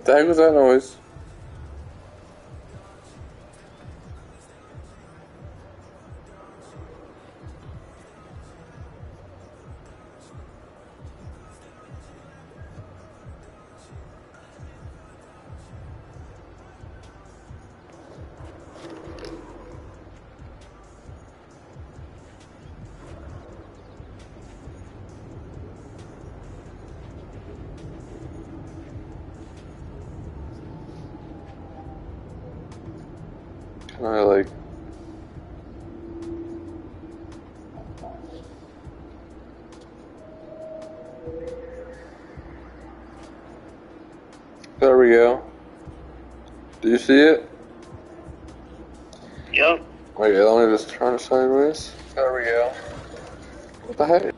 What the heck was that noise? I like. There we go. Do you see it? Yep. Wait, let me just turn it sideways. There we go. What the heck?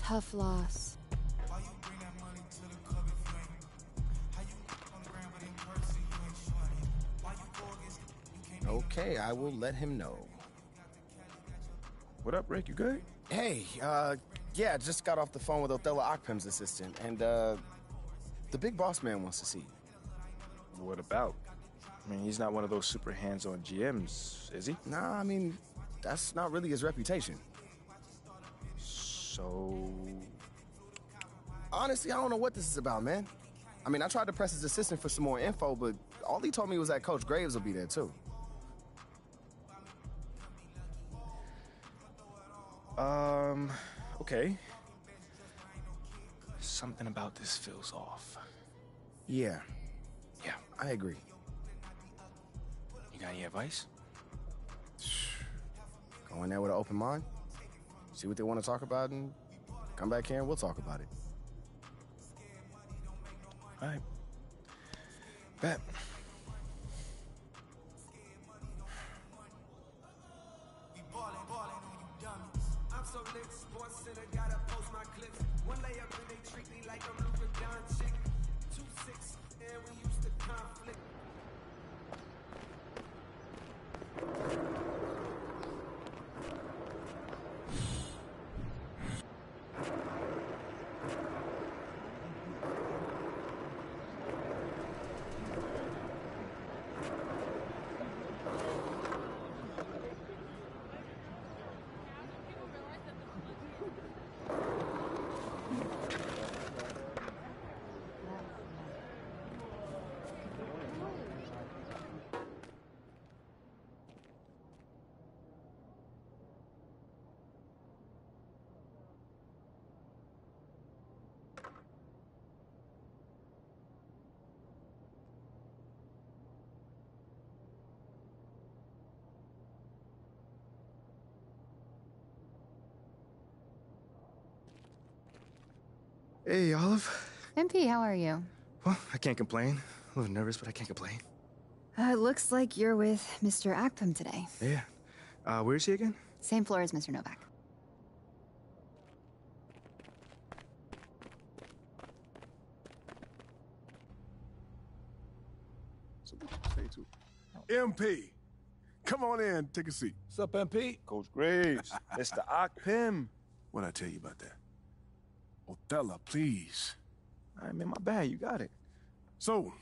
Tough loss. Okay, I will let him know. What up, Rick? You good? Hey, yeah, just got off the phone with Othello Akpem's assistant, and, the big boss man wants to see you. What about? I mean, he's not one of those super hands-on GMs, is he? Nah, I mean, that's not really his reputation. So... Honestly, I don't know what this is about, man. I mean, I tried to press his assistant for some more info, but all he told me was that Coach Graves will be there, too. Okay. Something about this feels off. Yeah. Yeah, I agree. You got any advice? Go in there with an open mind, see what they want to talk about, and come back here and we'll talk about it. All right. Bet. Hey, Olive. MP, how are you? Well, I can't complain. A little nervous, but I can't complain. Looks like you're with Mr. Akpem today. Yeah. Where is he again? Same floor as Mr. Novak. So what you say to MP? Come on in, take a seat. What's up, MP? Coach Graves. Mr. Akpem. What'd I tell you about that? Othello, please. I mean, my bad. You got it. So,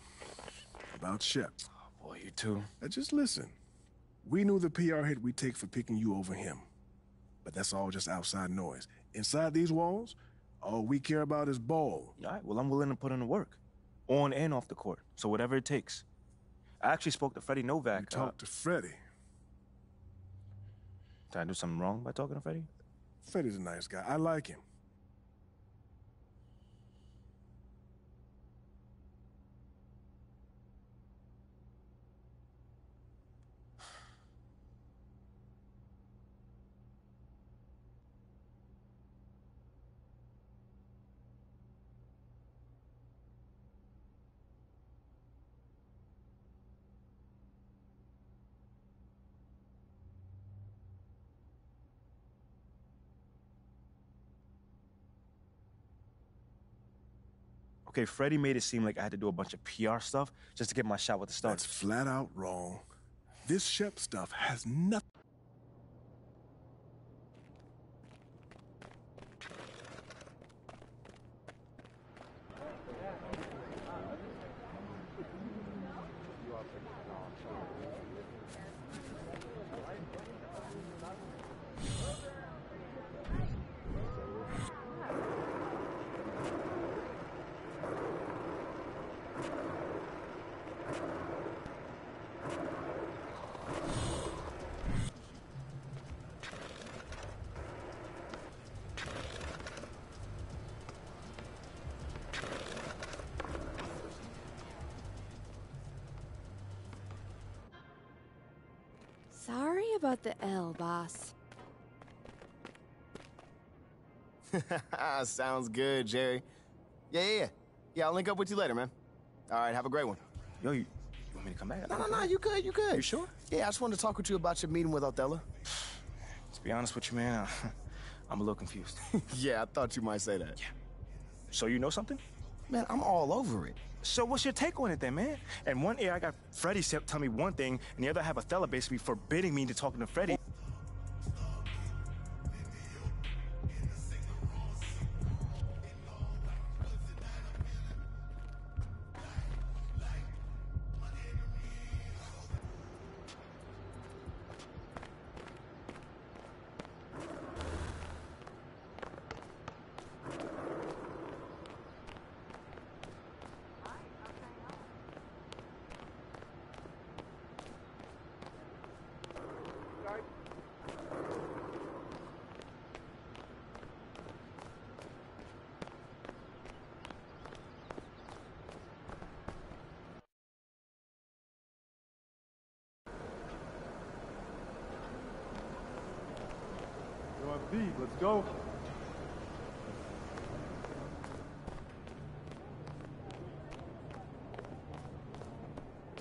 about Shep. Oh, boy, you too. Now just listen. We knew the PR hit we'd take for picking you over him. But that's all just outside noise. Inside these walls, all we care about is ball. All right, well, I'm willing to put in the work. On and off the court. So whatever it takes. I actually spoke to Freddie Novak. You talked to Freddie. Did I do something wrong by talking to Freddie? Freddie's a nice guy. I like him. Okay, Freddie made it seem like I had to do a bunch of PR stuff just to get my shot with the That's Starks. flat out wrong. This Shep stuff has nothing. Sorry about the L, boss. Sounds good, Jerry. Yeah, I'll link up with you later, man. All right, have a great one. Yo, you want me to come back? No, you good. You sure? Yeah, I just wanted to talk with you about your meeting with Othello. To be honest with you, man, I'm a little confused. Yeah, I thought you might say that. So you know something? Man, I'm all over it. So what's your take on it then, man? And one ear I got Freddie tell me one thing, and the other I have Othello basically forbidding me to talking to Freddie. Let's go.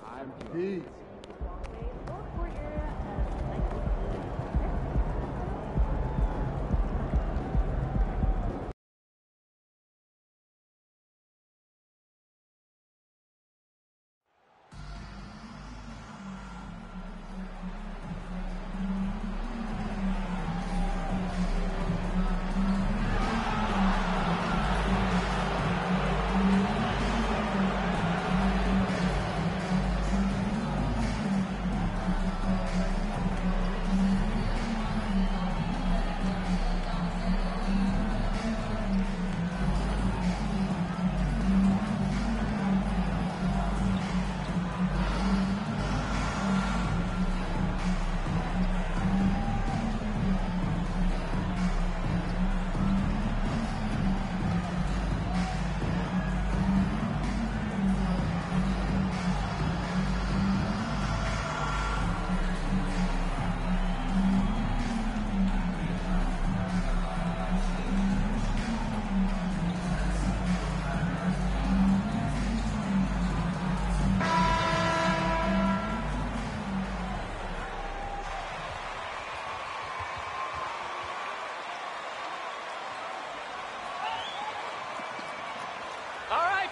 I'm Pete.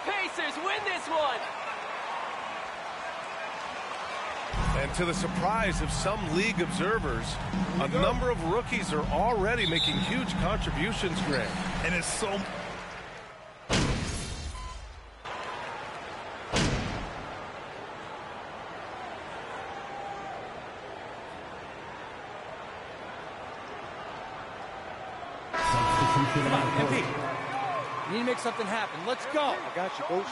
Pacers win this one! And to the surprise of some league observers, a number of rookies are already making huge contributions, Grant. And it's so... Come on, MP. You need to make something happen. Let's go. I got you, coach.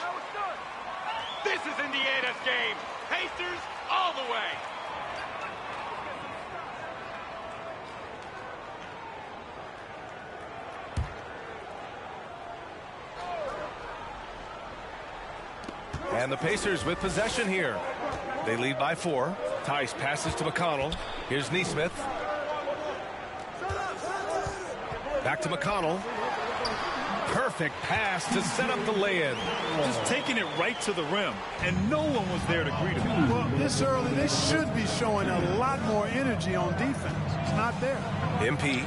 This is Indiana's game. Pacers all the way. And the Pacers with possession here. They lead by 4. Tice passes to McConnell. Here's Nesmith. Back to McConnell. Perfect pass to set up the lay-in. Just taking it right to the rim, and no one was there to greet him. Well, this early, they should be showing a lot more energy on defense. It's not there. MP,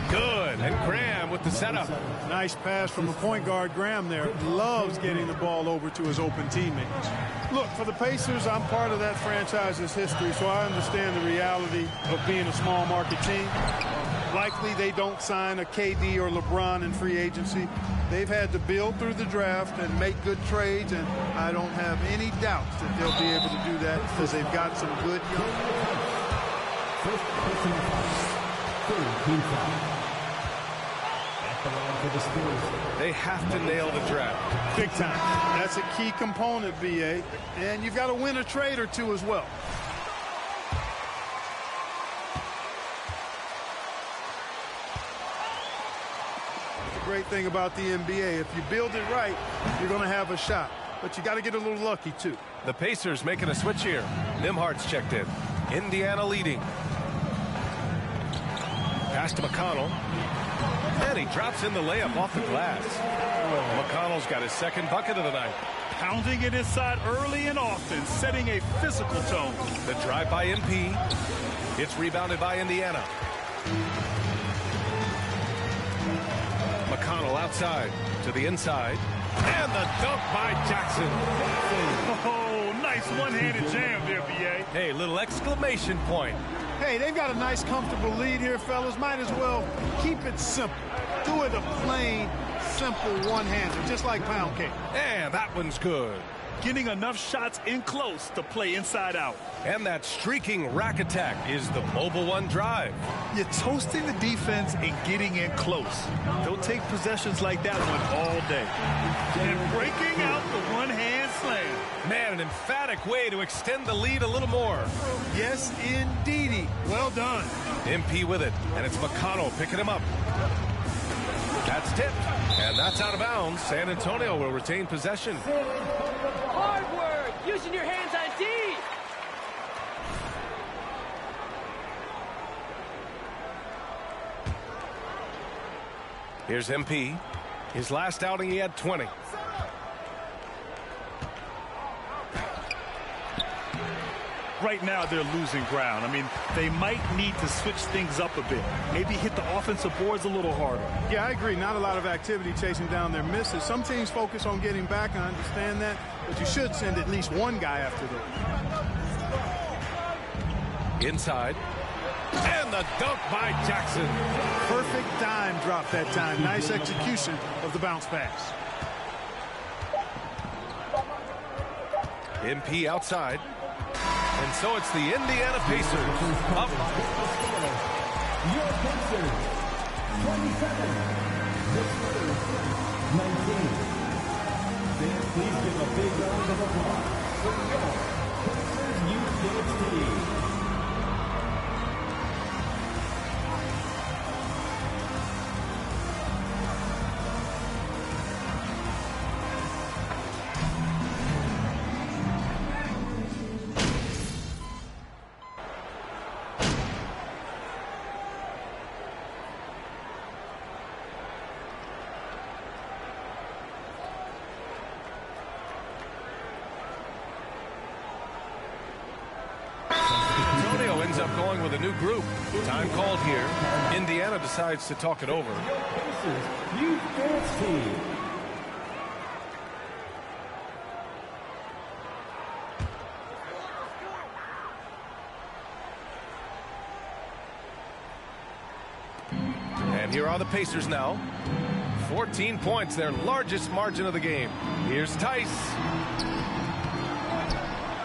good, and Graham with the setup. Nice pass from the point guard, Graham there. Loves getting the ball over to his open teammates. Look, for the Pacers, I'm part of that franchise's history, so I understand the reality of being a small market team. Likely they don't sign a KD or LeBron in free agency. They've had to build through the draft and make good trades, and I don't have any doubts that they'll be able to do that because they've got some good young They have to nail the draft. big time. That's a key component, BA, and you've got to win a trade or two as well. Great thing about the NBA, if you build it right, you're going to have a shot. But you got to get a little lucky, too. The Pacers making a switch here. Nimhard's checked in. Indiana leading. Pass to McConnell. And he drops in the layup off the glass. McConnell's got his second bucket of the night. Pounding it inside early and often, setting a physical tone. The drive by MP. It's rebounded by Indiana. McConnell outside to the inside. And the dunk by Jackson. Oh, nice one-handed jam there, B.A. Hey, little exclamation point. Hey, they've got a nice, comfortable lead here, fellas. Might as well keep it simple. Do it a plain, simple one-hander, just like pound cake. And that one's good. Getting enough shots in close to play inside out. And that streaking rack attack is the Mobile One drive. You're toasting the defense and getting in close. They'll take possessions like that one all day. And breaking out the one-hand slam. Man, an emphatic way to extend the lead a little more. Yes, indeedy. Well done. MP with it, and it's McConnell picking him up. That's tipped, and that's out of bounds. San Antonio will retain possession. Hard work, using your hands on D. Here's MP. His last outing, he had 20. Right now, they're losing ground. I mean, they might need to switch things up a bit. Maybe hit the offensive boards a little harder. Yeah, I agree. Not a lot of activity chasing down their misses. Some teams focus on getting back. I understand that. But you should send at least one guy after them. Inside. And the dunk by Jackson. Perfect dime drop that time. Nice execution of the bounce pass. MP outside. And so it's the Indiana Pacers up. Your Pacers, 27. The Spurs, 19. Fans, please give a big round of applause for your Pacers Youth Dance Team. Going with a new group. Time called here. Indiana decides to talk it over. Youth Dance Team. And here are the Pacers now. 14 points, their largest margin of the game. Here's Tice.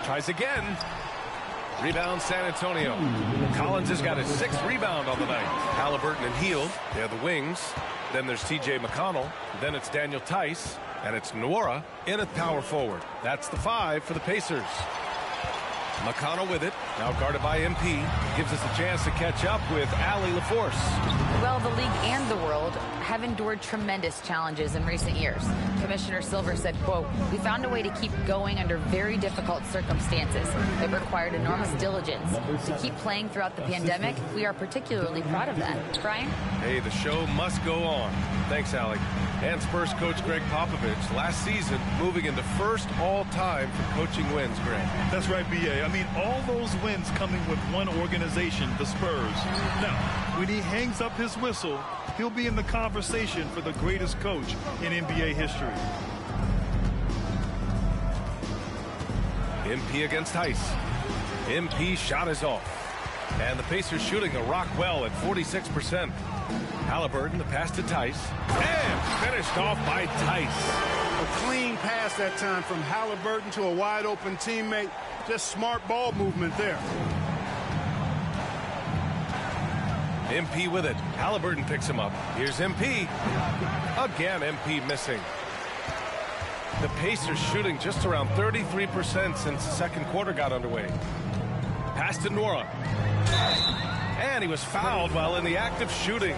Tries again. Rebound San Antonio. Collins has got his 6th rebound on the night. Halliburton and Hield, they're the wings. Then there's TJ McConnell. Then it's Daniel Tice. And it's Nwora in at power forward. That's the 5 for the Pacers. McConnell with it. Now guarded by MP. Gives us a chance to catch up with Allie LaForce. Well, the league and the world have endured tremendous challenges in recent years. Commissioner Silver said, quote, "We found a way to keep going under very difficult circumstances. It required enormous diligence. To keep playing throughout the pandemic, we are particularly proud of that." Brian? Hey, the show must go on. Thanks, Allie. And Spurs coach Greg Popovich last season moving into first all-time for coaching wins, Grant. That's right, B.A. I mean, all those wins coming with one organization, the Spurs. Now, when he hangs up his whistle, he'll be in the conversation for the greatest coach in NBA history. MP against Tice. MP shot is off. And the Pacers shooting a rock well at 46%. Halliburton, the pass to Tice. And finished off by Tice. A clean pass that time from Halliburton to a wide-open teammate. Just smart ball movement there. MP with it. Halliburton picks him up. Here's MP. Again, MP missing. The Pacers shooting just around 33% since the second quarter got underway. Pass to Nora. And he was fouled while in the act of shooting.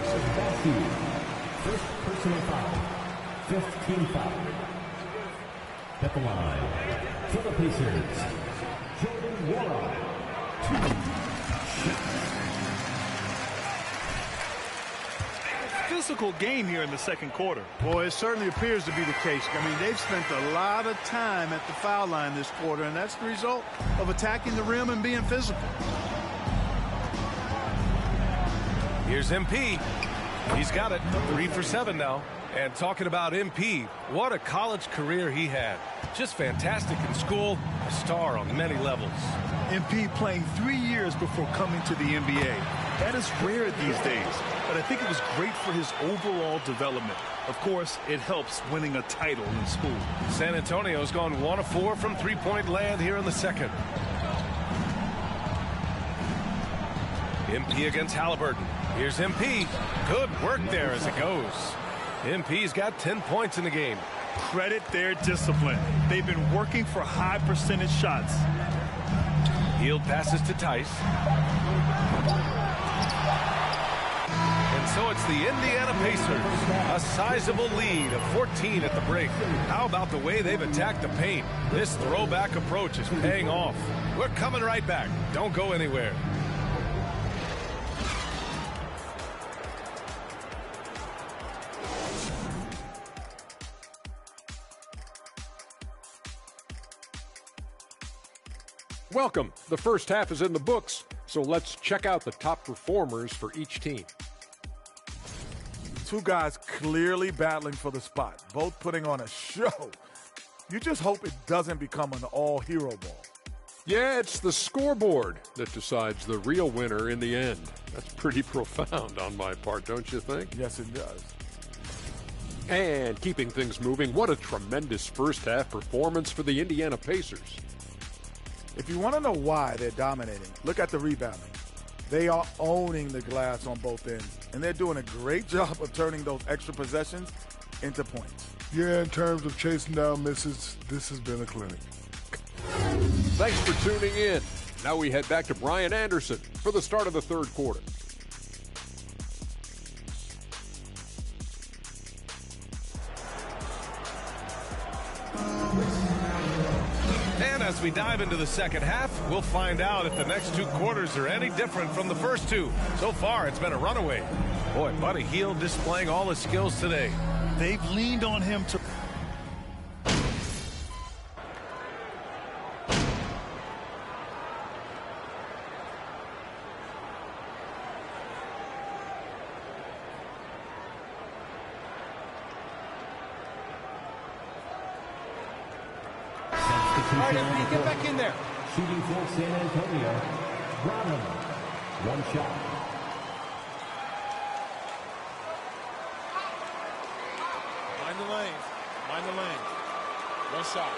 First personal foul. 15 foul. At the line for the Pacers, Jordan Nwora. 2 shots. Physical game here in the second quarter. Boy, it certainly appears to be the case. I mean, they've spent a lot of time at the foul line this quarter, and that's the result of attacking the rim and being physical. Here's MP. He's got it. 3 for 7 now. And talking about MP, what a college career he had. Just fantastic in school, a star on many levels. MP playing 3 years before coming to the NBA. That is rare these days, but I think it was great for his overall development. Of course, it helps winning a title in school. San Antonio's gone 1 of 4 from three-point land here in the second. MP against Halliburton. Here's MP. Good work there as it goes. MP's got 10 points in the game. Credit their discipline. They've been working for high percentage shots. Hield passes to Tice. And so it's the Indiana Pacers. A sizable lead of 14 at the break. How about the way they've attacked the paint? This throwback approach is paying off. We're coming right back. Don't go anywhere. Welcome. The first half is in the books, so let's check out the top performers for each team. Two guys clearly battling for the spot, both putting on a show. You just hope it doesn't become an all-hero ball. Yeah, it's the scoreboard that decides the real winner in the end. That's pretty profound on my part, don't you think? Yes, it does. And keeping things moving, what a tremendous first-half performance for the Indiana Pacers. If you want to know why they're dominating, look at the rebounding. They are owning the glass on both ends, and they're doing a great job of turning those extra possessions into points. Yeah, in terms of chasing down misses, this has been a clinic. Thanks for tuning in. Now we head back to Brian Anderson for the start of the third quarter. And as we dive into the second half, we'll find out if the next 2 quarters are any different from the first 2. So far, it's been a runaway. Boy, Buddy Hield displaying all his skills today. They've leaned on him to... All right, MP, get back in there. Shooting for San Antonio, Branham. 1 shot. Mind the lane. Mind the lane. 1 shot.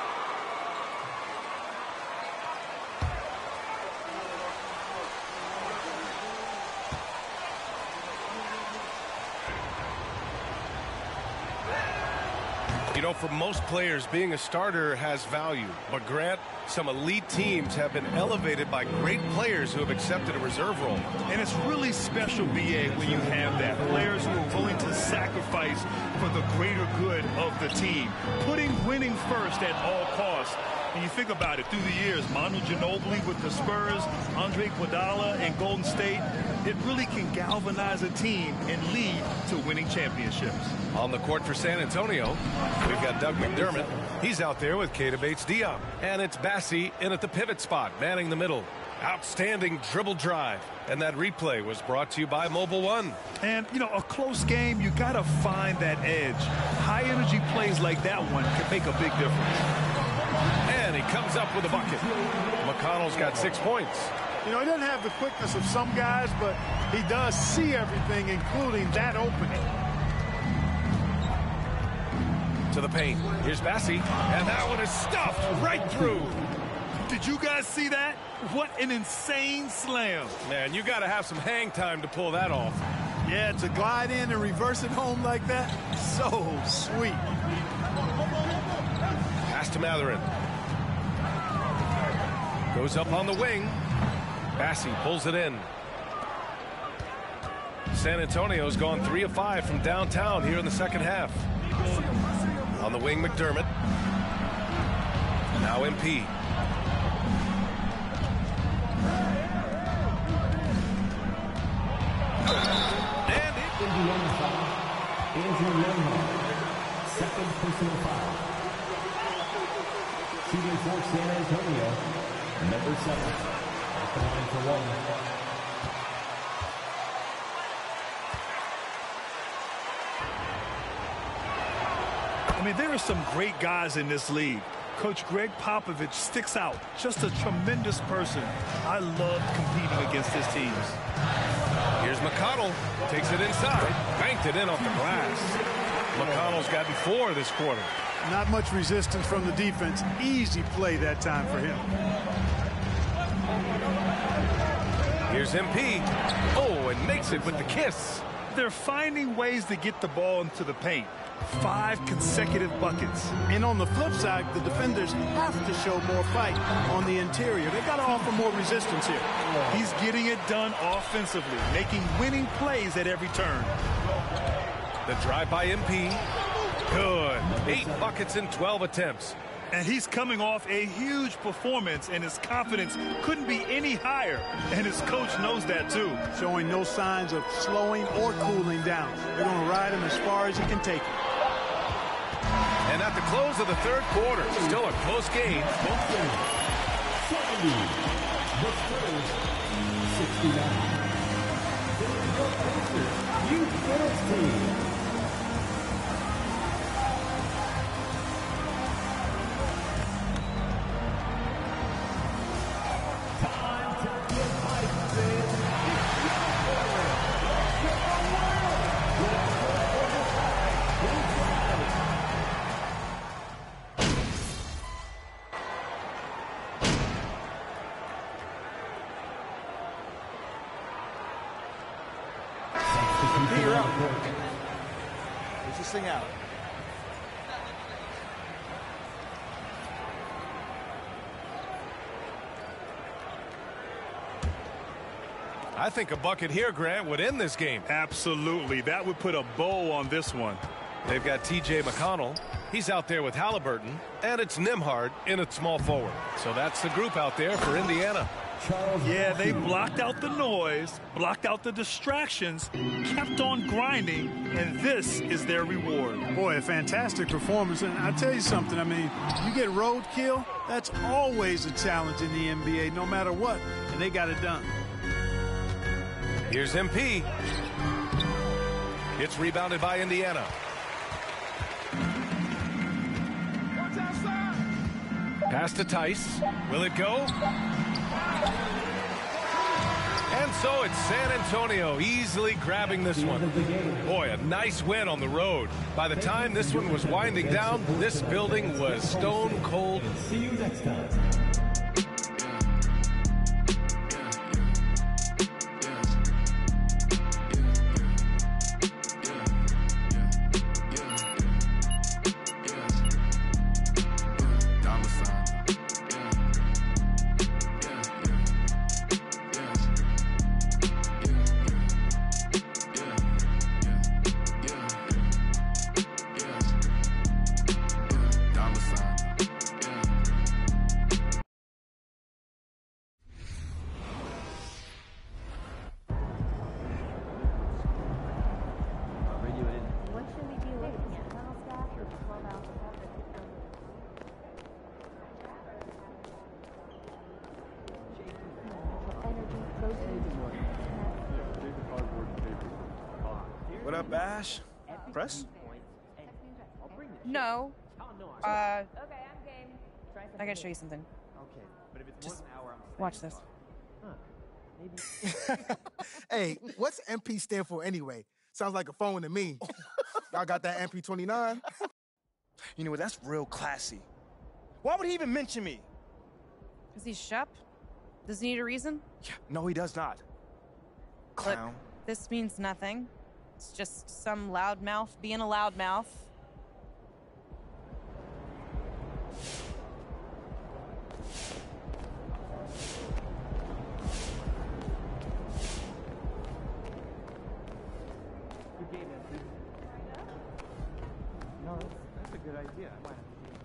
You know, for most players, being a starter has value. But, Grant, some elite teams have been elevated by great players who have accepted a reserve role. And it's really special, B.A., when you have that. Players who are willing to sacrifice for the greater good of the team. Putting winning first at all costs. And you think about it, through the years, Manu Ginobili with the Spurs, Andre Iguodala and Golden State, it really can galvanize a team and lead to winning championships. On the court for San Antonio, we've got Doug McDermott. He's out there with Keita Bates-Diop. And it's Bassi in at the pivot spot, manning the middle. Outstanding dribble drive. And that replay was brought to you by Mobile One. And, you know, a close game, you got to find that edge. High-energy plays like that one can make a big difference. And he comes up with a bucket. McConnell's got 6 points. You know, he doesn't have the quickness of some guys, but he does see everything, including that opening. To the paint. Here's Bassi. And that one is stuffed right through. Did you guys see that? What an insane slam. Man, you got to have some hang time to pull that off. Yeah, to glide in and reverse it home like that, so sweet. Pass to Mathurin. Goes up on the wing. Bassi pulls it in. San Antonio's gone 3 of 5 from downtown here in the second half. On the wing, McDermott. Now MP. And Indiana foul. Andrew Nembhard. Second personal foul. Shooting for San Antonio. Number 7. Off the line for one. I mean, there are some great guys in this league. Coach Greg Popovich sticks out. Just a tremendous person. I loved competing against his teams. Here's McConnell. Takes it inside. Banked it in off the glass. McConnell's gotten 4 this quarter. Not much resistance from the defense. Easy play that time for him. Here's MP. Oh, and makes it with the kiss. They're finding ways to get the ball into the paint. 5 consecutive buckets. And on the flip side, the defenders have to show more fight on the interior. They've got to offer more resistance here. He's getting it done offensively, making winning plays at every turn. The drive by MP. Good. 8 buckets in 12 attempts. And he's coming off a huge performance, and his confidence couldn't be any higher. And his coach knows that, too. Showing no signs of slowing or cooling down. They're going to ride him as far as he can take it. And at the close of the third quarter, still a close game. 70. The Spurs, 69. Youth Girls Team. You're out. Get this thing out. I think a bucket here, Grant, would end this game. Absolutely. That would put a bow on this one. They've got T.J. McConnell. He's out there with Halliburton. And it's Nembhard in at small forward. So that's the group out there for Indiana. Yeah, they blocked out the noise, blocked out the distractions, kept on grinding, and this is their reward. Boy, a fantastic performance. And I'll tell you something, I mean, you get roadkill, that's always a challenge in the NBA, no matter what, and they got it done. Here's MP. It's rebounded by Indiana. Pass to Tice. Will it go? And so it's San Antonio easily grabbing this one. Boy, a nice win on the road. By the time this one was winding down, this building was stone cold. See you next time. up, Ash? Press? No. I gotta show you something. Okay, but if it's Just 1 hour, watch this. Hey, what's MP stand for anyway? Sounds like a phone to me. Y'all got that MP29? You know what? That's real classy. Why would he even mention me? Because he's Shep? Does he need a reason? Yeah, no, he does not. Clown. Look, this means nothing. It's just some loudmouth being a loudmouth. Good game, Nancy. No, that's a good idea. I might have to do it.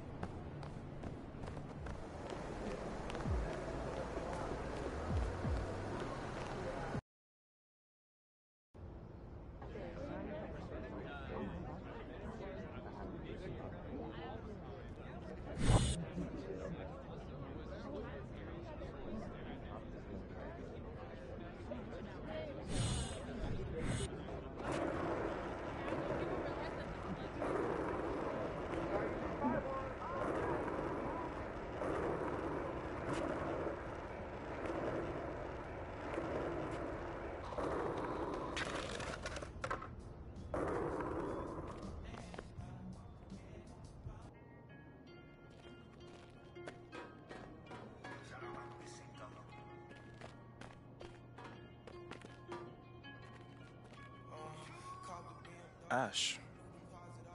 Ash,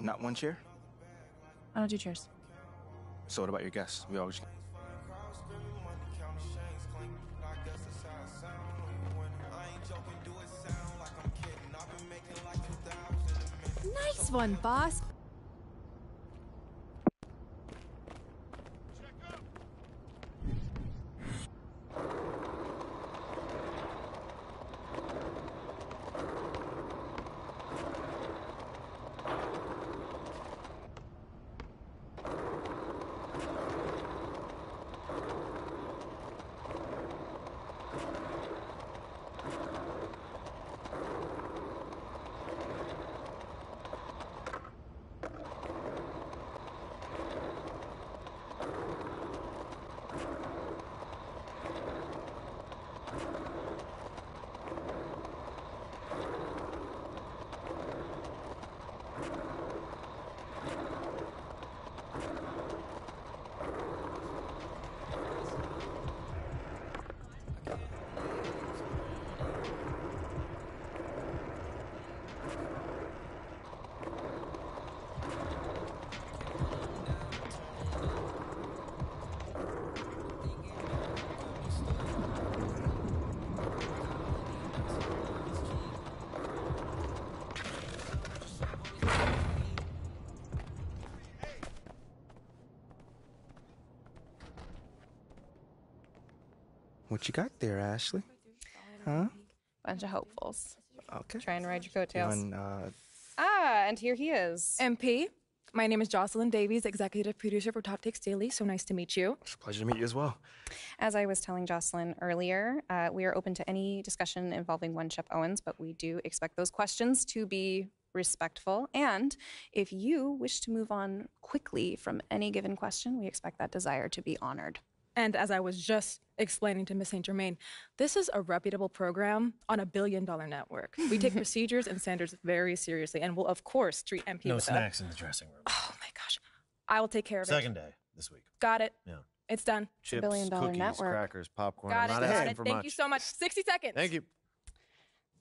not one chair? I don't do chairs. So what about your guests? We always... Nice one, boss. What you got there, Ashley? Huh? Bunch of hopefuls. Okay. Trying to ride your coattails. On, and here he is. MP, my name is Jocelyn Davies, executive producer for Top Takes Daily. So nice to meet you. It's a pleasure to meet you as well. As I was telling Jocelyn earlier, we are open to any discussion involving one Shep Owens, but we do expect those questions to be respectful. And if you wish to move on quickly from any given question, we expect that desire to be honored. And as I was just explaining to Miss St. Germain, this is a reputable program on a billion-dollar network. We take procedures and standards very seriously and will, of course, treat MP No with snacks in the dressing room. Oh, my gosh. I will take care of it. Second day this week. Got it. Yeah. It's done. Chips, billion-dollar cookies, network. crackers, popcorn. Got I'm it. not Got asking it. for Thank much. you so much. 60 seconds. Thank you.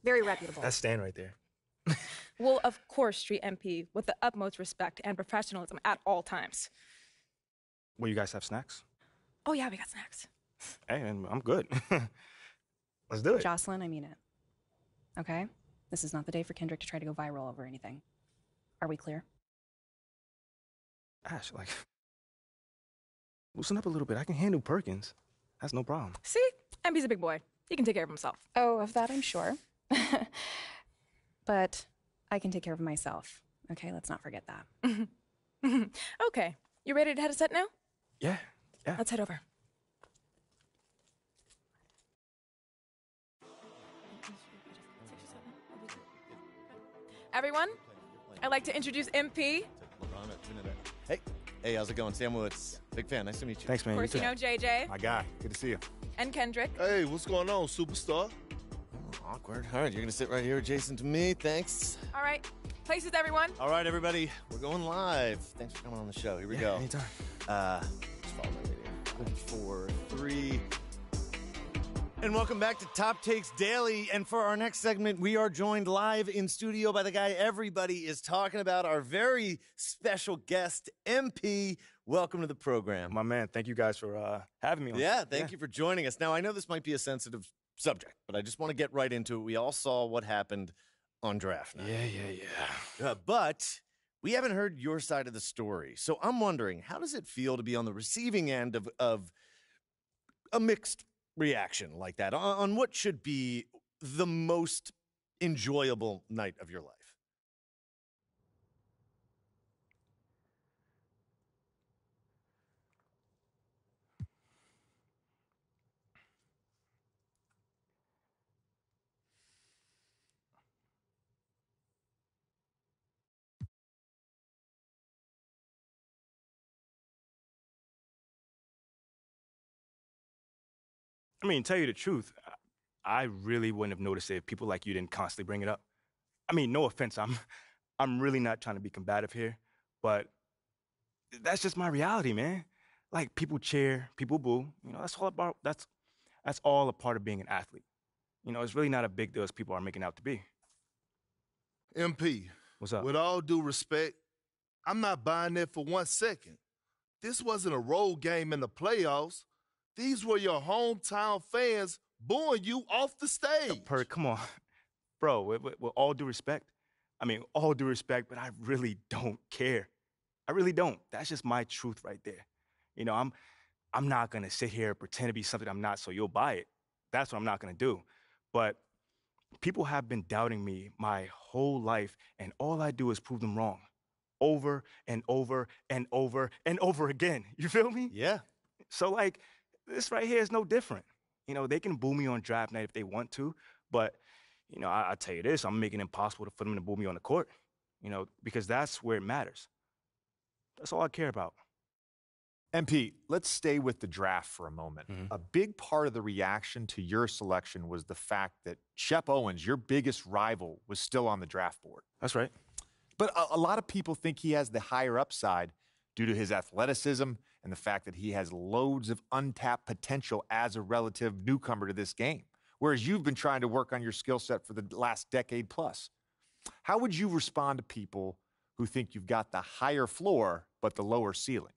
Very reputable. That's Stan right there. We'll, of course, treat MP with the utmost respect and professionalism at all times. Will you guys have snacks? Oh, yeah, we got snacks. Hey, and I'm good. Let's do it. Jocelyn, I mean it. Okay? This is not the day for Kendrick to try to go viral over anything. Are we clear? Ash, like, loosen up a little bit. I can handle Perkins. That's no problem. See? MP's a big boy. He can take care of himself. Oh, of that I'm sure. But I can take care of myself. Okay, let's not forget that. Okay. You ready to head a set now? Yeah. Let's head over. Everyone, I'd like to introduce MP. Hey, how's it going? Sam Woods. Big fan. Nice to meet you. Thanks, man. Of course, you know JJ. My guy. Good to see you. And Kendrick. Hey, what's going on, superstar? Awkward. All right, you're going to sit right here adjacent to me. Thanks. All right. Places, everyone. All right, everybody. We're going live. Thanks for coming on the show. Here we go. Anytime. Just follow my video. 4, 3. And welcome back to Top Takes Daily. And for our next segment, we are joined live in studio by the guy everybody is talking about, our very special guest, MP. Welcome to the program. My man, thank you guys for having me on. Yeah, thank you for joining us. Now, I know this might be a sensitive subject, but I just want to get right into it. We all saw what happened on draft night. Yeah. But we haven't heard your side of the story. So I'm wondering, how does it feel to be on the receiving end of a mixed reaction like that on what should be the most enjoyable night of your life? I mean, tell you the truth, I really wouldn't have noticed it if people like you didn't constantly bring it up. I mean, no offense, I'm really not trying to be combative here, but that's just my reality, man. Like, people cheer, people boo. You know, that's all a part of being an athlete. You know, it's really not a big deal as people are making out to be. MP. What's up? With all due respect, I'm not buying that for 1 second. This wasn't a road game in the playoffs. These were your hometown fans booing you off the stage. Come on. Bro, with all due respect, all due respect, but I really don't care. I really don't. That's just my truth right there. You know, I'm not going to sit here and pretend to be something I'm not so you'll buy it. That's what I'm not going to do. But people have been doubting me my whole life, and all I do is prove them wrong over and over and over and over again. You feel me? Yeah. So, like, this right here is no different. You know, they can boo me on draft night if they want to, but, you know, I tell you this, I'm making it impossible for them to boo me on the court, you know, because that's where it matters. That's all I care about. MP, let's stay with the draft for a moment. Mm-hmm. A big part of the reaction to your selection was the fact that Shep Owens, your biggest rival, was still on the draft board. That's right. But a lot of people think he has the higher upside due to his athleticism and the fact that he has loads of untapped potential as a relative newcomer to this game, whereas you've been trying to work on your skill set for the last decade plus. How would you respond to people who think you've got the higher floor but the lower ceiling?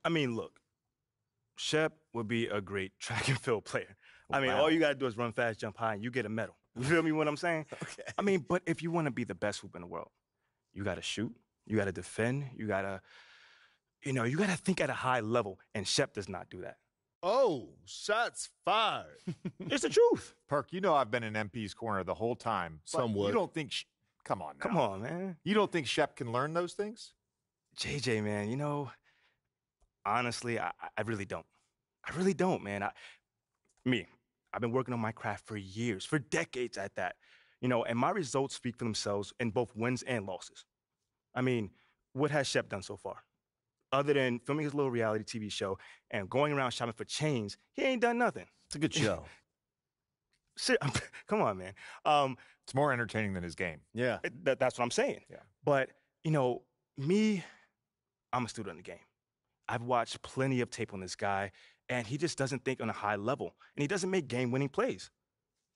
I mean, look, Shep would be a great track and field player. I mean, Wow. all you got to do is run fast, jump high, and you get a medal. You feel me what I'm saying? Okay. I mean, but if you want to be the best hoop in the world, you got to shoot, you got to defend, you got to think at a high level, and Shep does not do that. Oh, shots fired. It's the truth. Perk, you know I've been in MP's corner the whole time. But Somewhat. You don't think... Come on now. Come on, man. You don't think Shep can learn those things? JJ, man, you know, honestly, I really don't. I really don't, man. I've been working on my craft for years, for decades at that. You know, and my results speak for themselves in both wins and losses. I mean, what has Shep done so far? Other than filming his little reality TV show and going around shopping for chains, he ain't done nothing. It's a good show. Come on, man. It's more entertaining than his game. Yeah. That's what I'm saying. Yeah. But, you know, I'm a student of the game. I've watched plenty of tape on this guy, and he just doesn't think on a high level, and he doesn't make game-winning plays.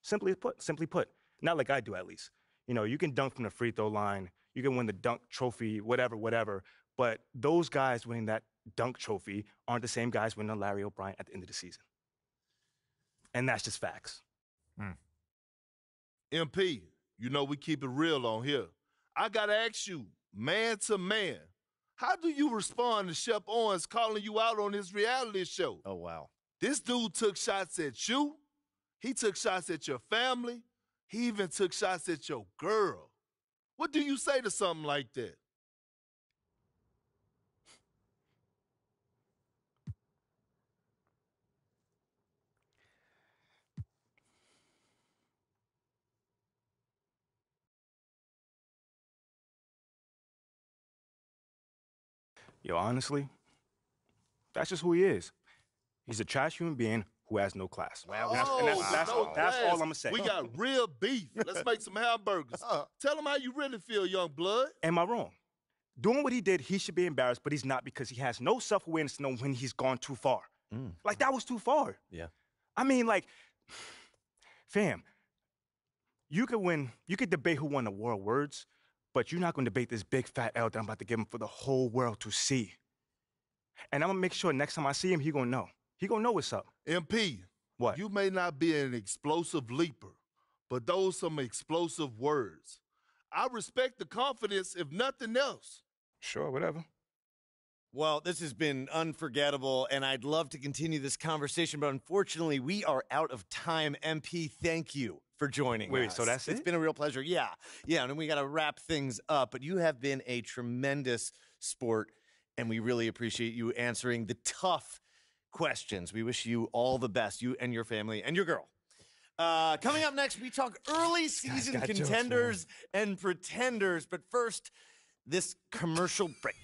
Simply put, not like I do at least. You know, you can dunk from the free throw line, you can win the dunk trophy, whatever, but those guys winning that dunk trophy aren't the same guys winning a Larry O'Brien at the end of the season. And that's just facts. MP, you know we keep it real on here. I got to ask you, man to man, how do you respond to Shep Owens calling you out on his reality show? Oh, wow. This dude took shots at you. He took shots at your family. He even took shots at your girl. What do you say to something like that? Yo, honestly, that's just who he is. He's a trash human being who has no class. That's all I'm going to say. We got real beef. Let's make some hamburgers. Tell him how you really feel, young blood. Am I wrong? Doing what he did, he should be embarrassed, but he's not because he has no self-awareness to know when he's gone too far. Like, that was too far. Yeah. I mean, like, fam, you could debate who won the war of words, but you're not going to debate this big fat L that I'm about to give him for the whole world to see. And I'm going to make sure next time I see him, he going to know. He going to know what's up. MP. What? You may not be an explosive leaper, but those some explosive words. I respect the confidence, if nothing else. Sure, whatever. Well, this has been unforgettable, and I'd love to continue this conversation, but unfortunately, we are out of time. MP, thank you for joining us. Wait, so that's it? It's been a real pleasure. Yeah, and then we got to wrap things up, but you have been a tremendous sport, and we really appreciate you answering the tough questions. We wish you all the best, you and your family and your girl. Coming up next, we talk early season contenders and pretenders, but first, this commercial break.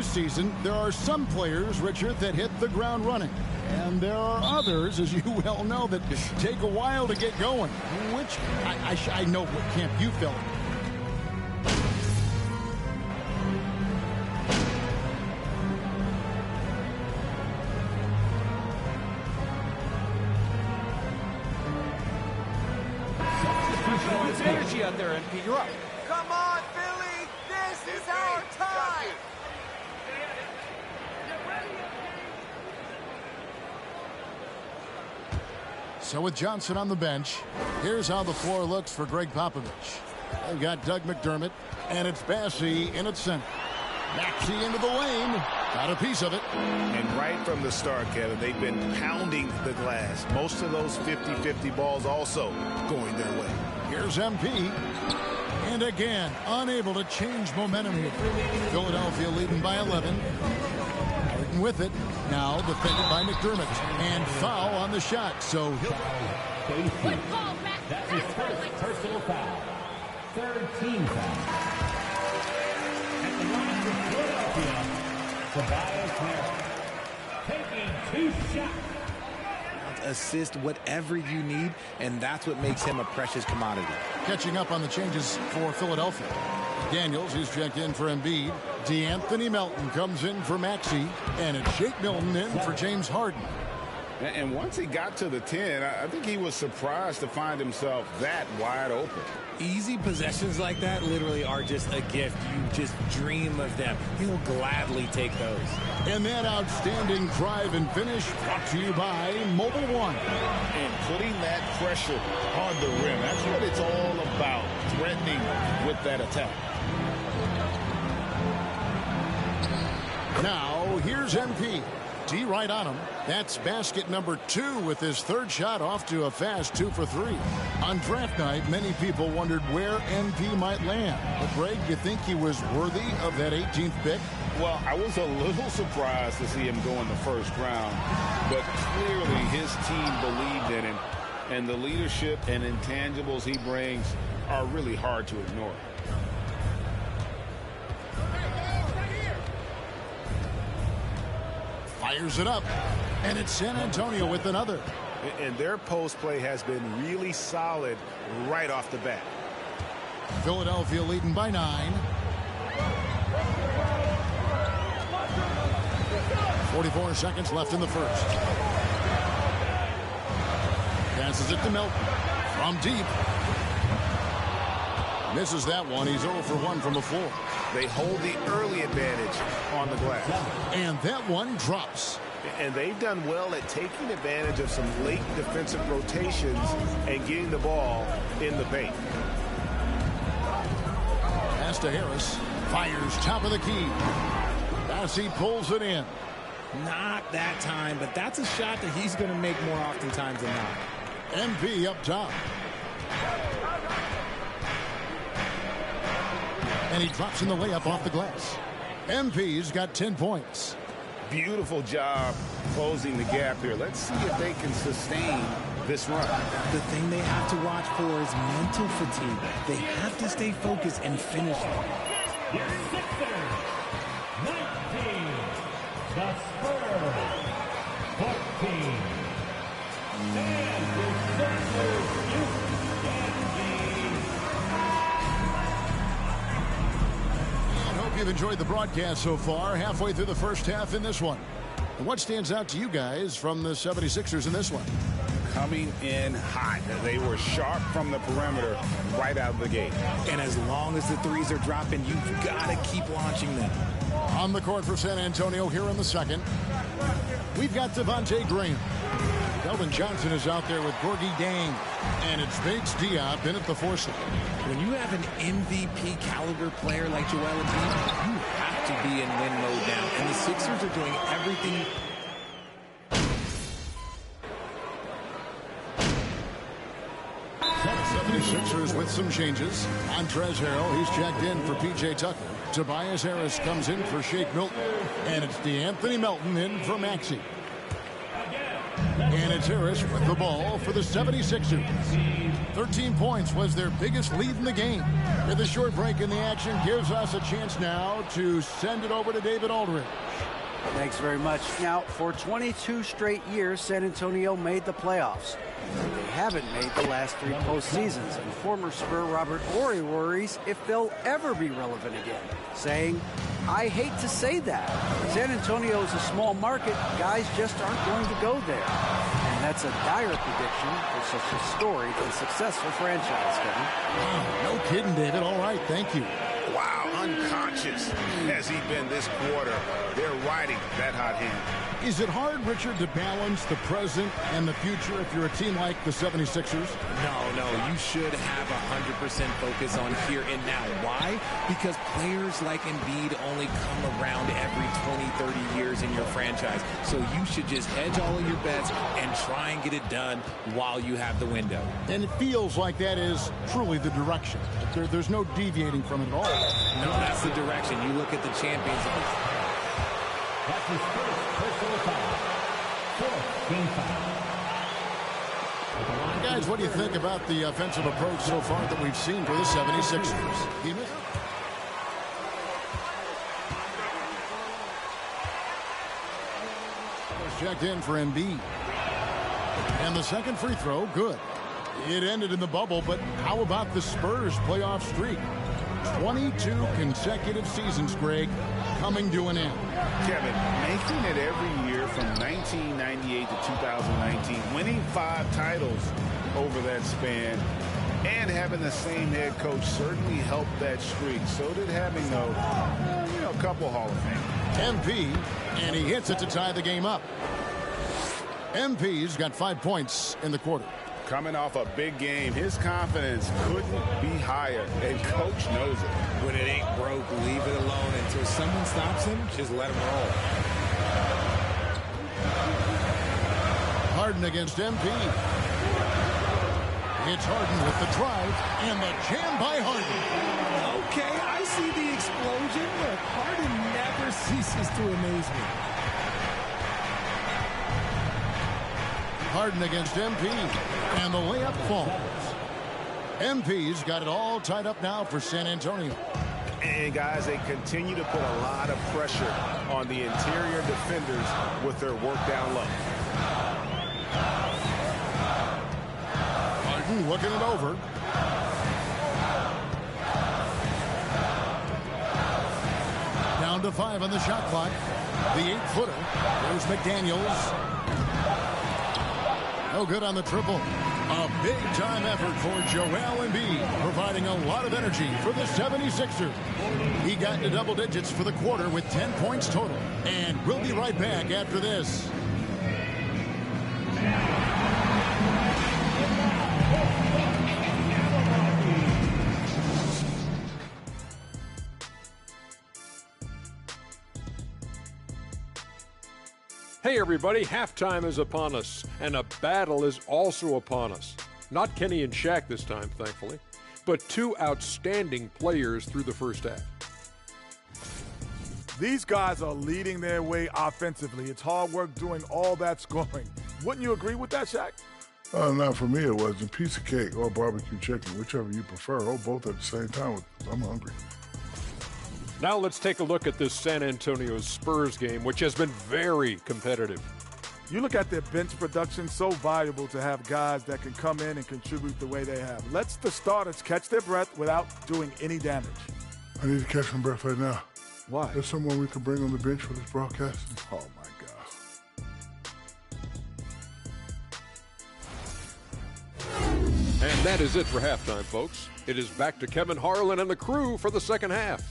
postseason, there are some players, Richard, that hit the ground running. And there are others, as you well know, that take a while to get going. Which, I know what camp you fell in. It's energy out there, NP. You're up. Come on, Philly! This is our time! So with Johnson on the bench, here's how the floor looks for Greg Popovich. They've got Doug McDermott, and it's Bassey in its center. Maxey into the lane. Got a piece of it. And right from the start, Kevin, they've been pounding the glass. Most of those 50-50 balls also going their way. Here's MP. And again, unable to change momentum here. Philadelphia leading by 11. Harden with it. Now defended by McDermott. And foul on the shot. So he'll... That's his first personal foul. 13 foul. At the line for Philadelphia, Tobias Harris taking 2 shots. Assist, whatever you need, and that's what makes him a precious commodity. Catching up on the changes for Philadelphia. Daniels, who's checked in for Embiid. DeAnthony Melton comes in for Maxey, and it's Shake Milton in for James Harden. And once he got to the 10, I think he was surprised to find himself that wide open. Easy possessions like that literally are just a gift. You just dream of them. He'll gladly take those. And that outstanding drive and finish brought to you by Mobile One. And putting that pressure on the rim. That's what it's all about, threatening with that attack. Now, here's MP. D right on him. That's basket number 2 with his third shot off to a fast 2 for 3. On draft night, many people wondered where MP might land. But, Greg, you think he was worthy of that 18th pick? Well, I was a little surprised to see him go in the first round. But clearly his team believed in him. And the leadership and intangibles he brings are really hard to ignore. Fires it up, and it's San Antonio with another. And their post play has been really solid right off the bat. Philadelphia leading by 9. 44 seconds left in the first. Passes it to Melton from deep. Misses that one. He's 0 for 1 from the floor. They hold the early advantage on the glass. And that one drops. And they've done well at taking advantage of some late defensive rotations and getting the ball in the paint. Pass to Harris. Fires top of the key. Bassey pulls it in. Not that time, but that's a shot that he's going to make more oftentimes than not. MP up top. And he drops in the layup off the glass. MP's got 10 points. Beautiful job closing the gap here. Let's see if they can sustain this run. The thing they have to watch for is mental fatigue. They have to stay focused and finish it. Your Sixers, 19. The Spurs, 14. And your Sixers, You've enjoyed the broadcast so far, halfway through the first half in this one. And what stands out to you guys from the 76ers in this one? Coming in hot. They were sharp from the perimeter right out of the gate. And as long as the threes are dropping, you've got to keep launching them. On the court for San Antonio here in the second, we've got Devontae Graham. Keldon Johnson is out there with Gorgui Dieng. And it's Bates Diop in at the 4 slot. When you have an MVP caliber player like Joel Embiid, you have to be in win mode now. And the Sixers are doing everything. Sixers with some changes. Montrezl Harrell, he's checked in for P.J. Tucker. Tobias Harris comes in for Shake Milton. And it's DeAnthony Melton in for Maxey. And it's Harris with the ball for the 76ers. 13 points was their biggest lead in the game. With a short break in the action gives us a chance now to send it over to David Aldridge. Thanks very much. Now, for 22 straight years, San Antonio made the playoffs. They haven't made the last 3 postseasons, and former Spur Robert Horry worries if they'll ever be relevant again, saying, I hate to say that. San Antonio is a small market. Guys just aren't going to go there. And that's a dire prediction for such a storied and successful franchise, Kevin. No kidding, David. All right, thank you. Wow, unconscious has he been this quarter. They're riding that hot hand. Is it hard, Richard, to balance the present and the future if you're a team like the 76ers? No, you should have 100% focus on here and now. Why? Because players like Embiid only come around every 20, 30 years in your franchise. So you should just hedge all of your bets and try and get it done while you have the window. And it feels like that is truly the direction. There's no deviating from it at all. No, that's the direction. You look at the champions. That's his first personal foul. Fourth game foul. Guys, what do you think about the offensive approach so far that we've seen for the 76ers? Checked in for Embiid. And the second free throw, good. It ended in the bubble, but how about the Spurs playoff streak? 22 consecutive seasons, Greg, coming to an end. Kevin, making it every year from 1998 to 2019, winning 5 titles over that span, and having the same head coach certainly helped that streak. So did having a couple Hall of Fame. MP, and he hits it to tie the game up. MP's got 5 points in the quarter. Coming off a big game, his confidence couldn't be higher, and coach knows it. When it ain't broke, leave it alone until someone stops him. Just let him roll. Harden against MP. It's Harden with the drive and the jam by Harden. Okay, I see the explosion, but Harden never ceases to amaze me. Harden against MP, and the layup falls. MP's got it all tied up now for San Antonio. And guys, they continue to put a lot of pressure on the interior defenders with their work down low. Harden looking it over. Down to 5 on the shot clock. The 8-footer. There's McDaniels. No good on the triple. A big-time effort for Joel Embiid, providing a lot of energy for the 76ers. He got into double digits for the quarter with 10 points total. And we'll be right back after this. Hey everybody, halftime is upon us, and a battle is also upon us. Not Kenny and Shaq this time, thankfully, but 2 outstanding players through the first half. These guys are leading their way offensively. It's hard work doing all that scoring. Wouldn't you agree with that, Shaq? Not for me, it wasn't. Piece of cake or barbecue chicken, whichever you prefer, or both at the same time. I'm hungry. Now let's take a look at this San Antonio Spurs game, which has been very competitive. You look at their bench production, so valuable to have guys that can come in and contribute the way they have. Let's the starters catch their breath without doing any damage. I need to catch my breath right now. Why? There's someone we could bring on the bench for this broadcast. Oh, my God. And that is it for halftime, folks. It is back to Kevin Harlan and the crew for the second half.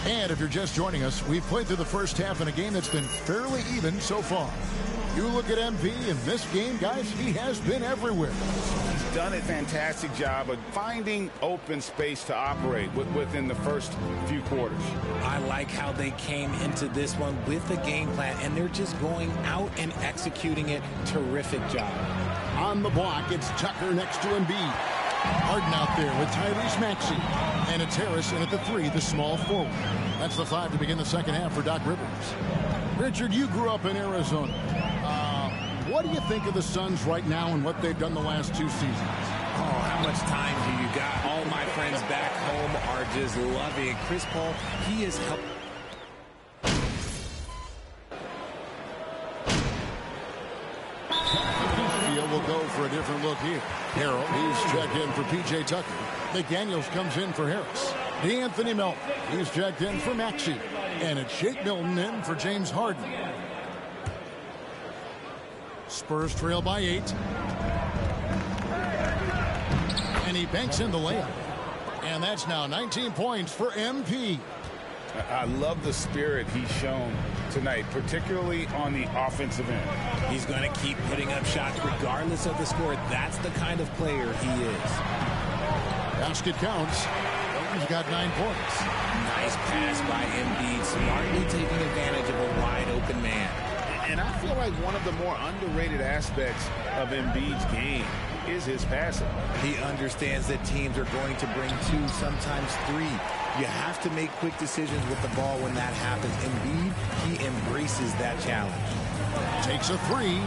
And if you're just joining us, we've played through the first half in a game that's been fairly even so far. You look at MP in this game, guys, he has been everywhere. He's done a fantastic job of finding open space to operate within the first few quarters. I like how they came into this one with a game plan, and they're just going out and executing it. Terrific job. On the block, it's Tucker next to Embiid. Harden out there with Tyrese Maxey. And it's Harris in at the 3, the small forward. That's the 5 to begin the second half for Doc Rivers. Richard, you grew up in Arizona. What do you think of the Suns right now and what they've done the last 2 seasons? Oh, how much time do you got? All my friends back home are just loving it. Chris Paul, he has helped. Field will go for a different look here. Harrell, he's checked in for P.J. Tucker. McDaniels comes in for Harris. D'Anthony Melton, he's checked in for Maxey. And it's Shake Milton in for James Harden. Spurs trail by 8. And he banks in the layup. And that's now 19 points for MP. I love the spirit he's shown tonight, particularly on the offensive end. He's going to keep putting up shots regardless of the score. That's the kind of player he is. Basket counts. He's got 9 points. Nice pass by Embiid, smartly taking advantage of a wide-open man. And I feel like one of the more underrated aspects of Embiid's game is his passing. He understands that teams are going to bring 2, sometimes 3. You have to make quick decisions with the ball when that happens. Embiid, he embraces that challenge. Takes a 3.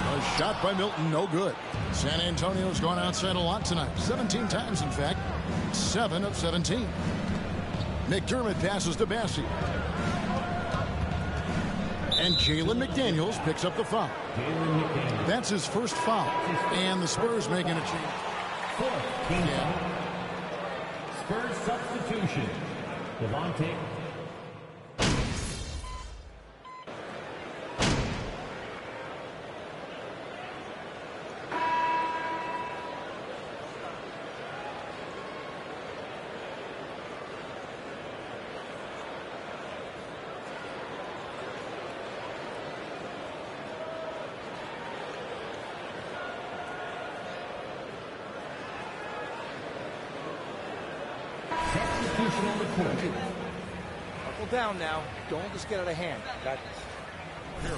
A shot by Milton, no good. San Antonio's gone outside a lot tonight. 17 times, in fact. 7 of 17. McDermott passes to Bassey. And Jalen McDaniels picks up the foul. That's his first foul. And the Spurs making a change. Yeah. Spurs substitution. Devontae. Buckle down now. Don't just get out of hand. Got this.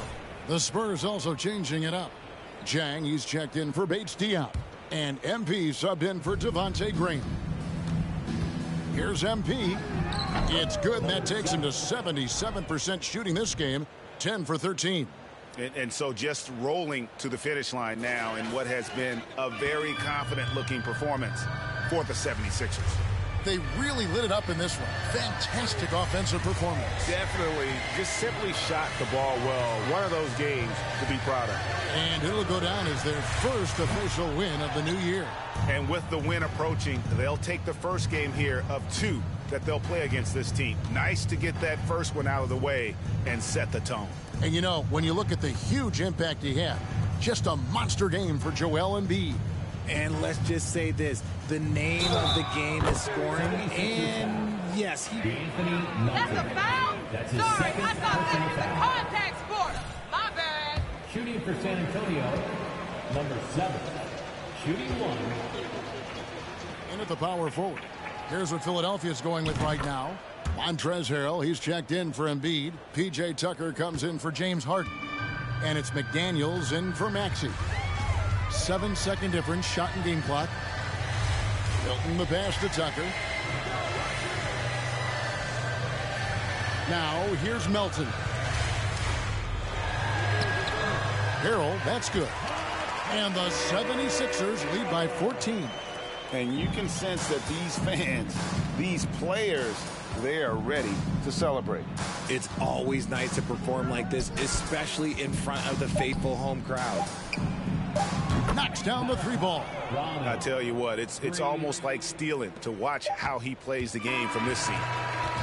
The Spurs also changing it up. Jang, he's checked in for Bates Diop. And MP subbed in for Devontae Graham. Here's MP. It's good. That takes him to 77% shooting this game. 10 for 13. And so just rolling to the finish line now in what has been a very confident-looking performance for the 76ers. They really lit it up in this one. Fantastic offensive performance. Definitely. Just simply shot the ball well. One of those games to be proud of. And it'll go down as their first official win of the new year. And with the win approaching, they'll take the first game here of 2 that they'll play against this team. Nice to get that first one out of the way and set the tone. And you know, when you look at the huge impact he had, just a monster game for Joel Embiid. And let's just say this, the name of the game is scoring, and yes, he... That's a foul? Sorry, I thought that was a contact sport. My bad. Shooting for San Antonio, number 7. Shooting 1. In at the power forward. Here's what Philadelphia's going with right now. Montrezl Harrell, he's checked in for Embiid. P.J. Tucker comes in for James Harden. And it's McDaniels in for Maxey. 7-second difference, shot and game clock. Milton the pass to Tucker. Now, here's Melton. Harrell, that's good. And the 76ers lead by 14. And you can sense that these fans, these players, they are ready to celebrate. It's always nice to perform like this, especially in front of the faithful home crowd. Knocks down the 3 ball. I tell you what, it's almost like stealing to watch how he plays the game from this seat.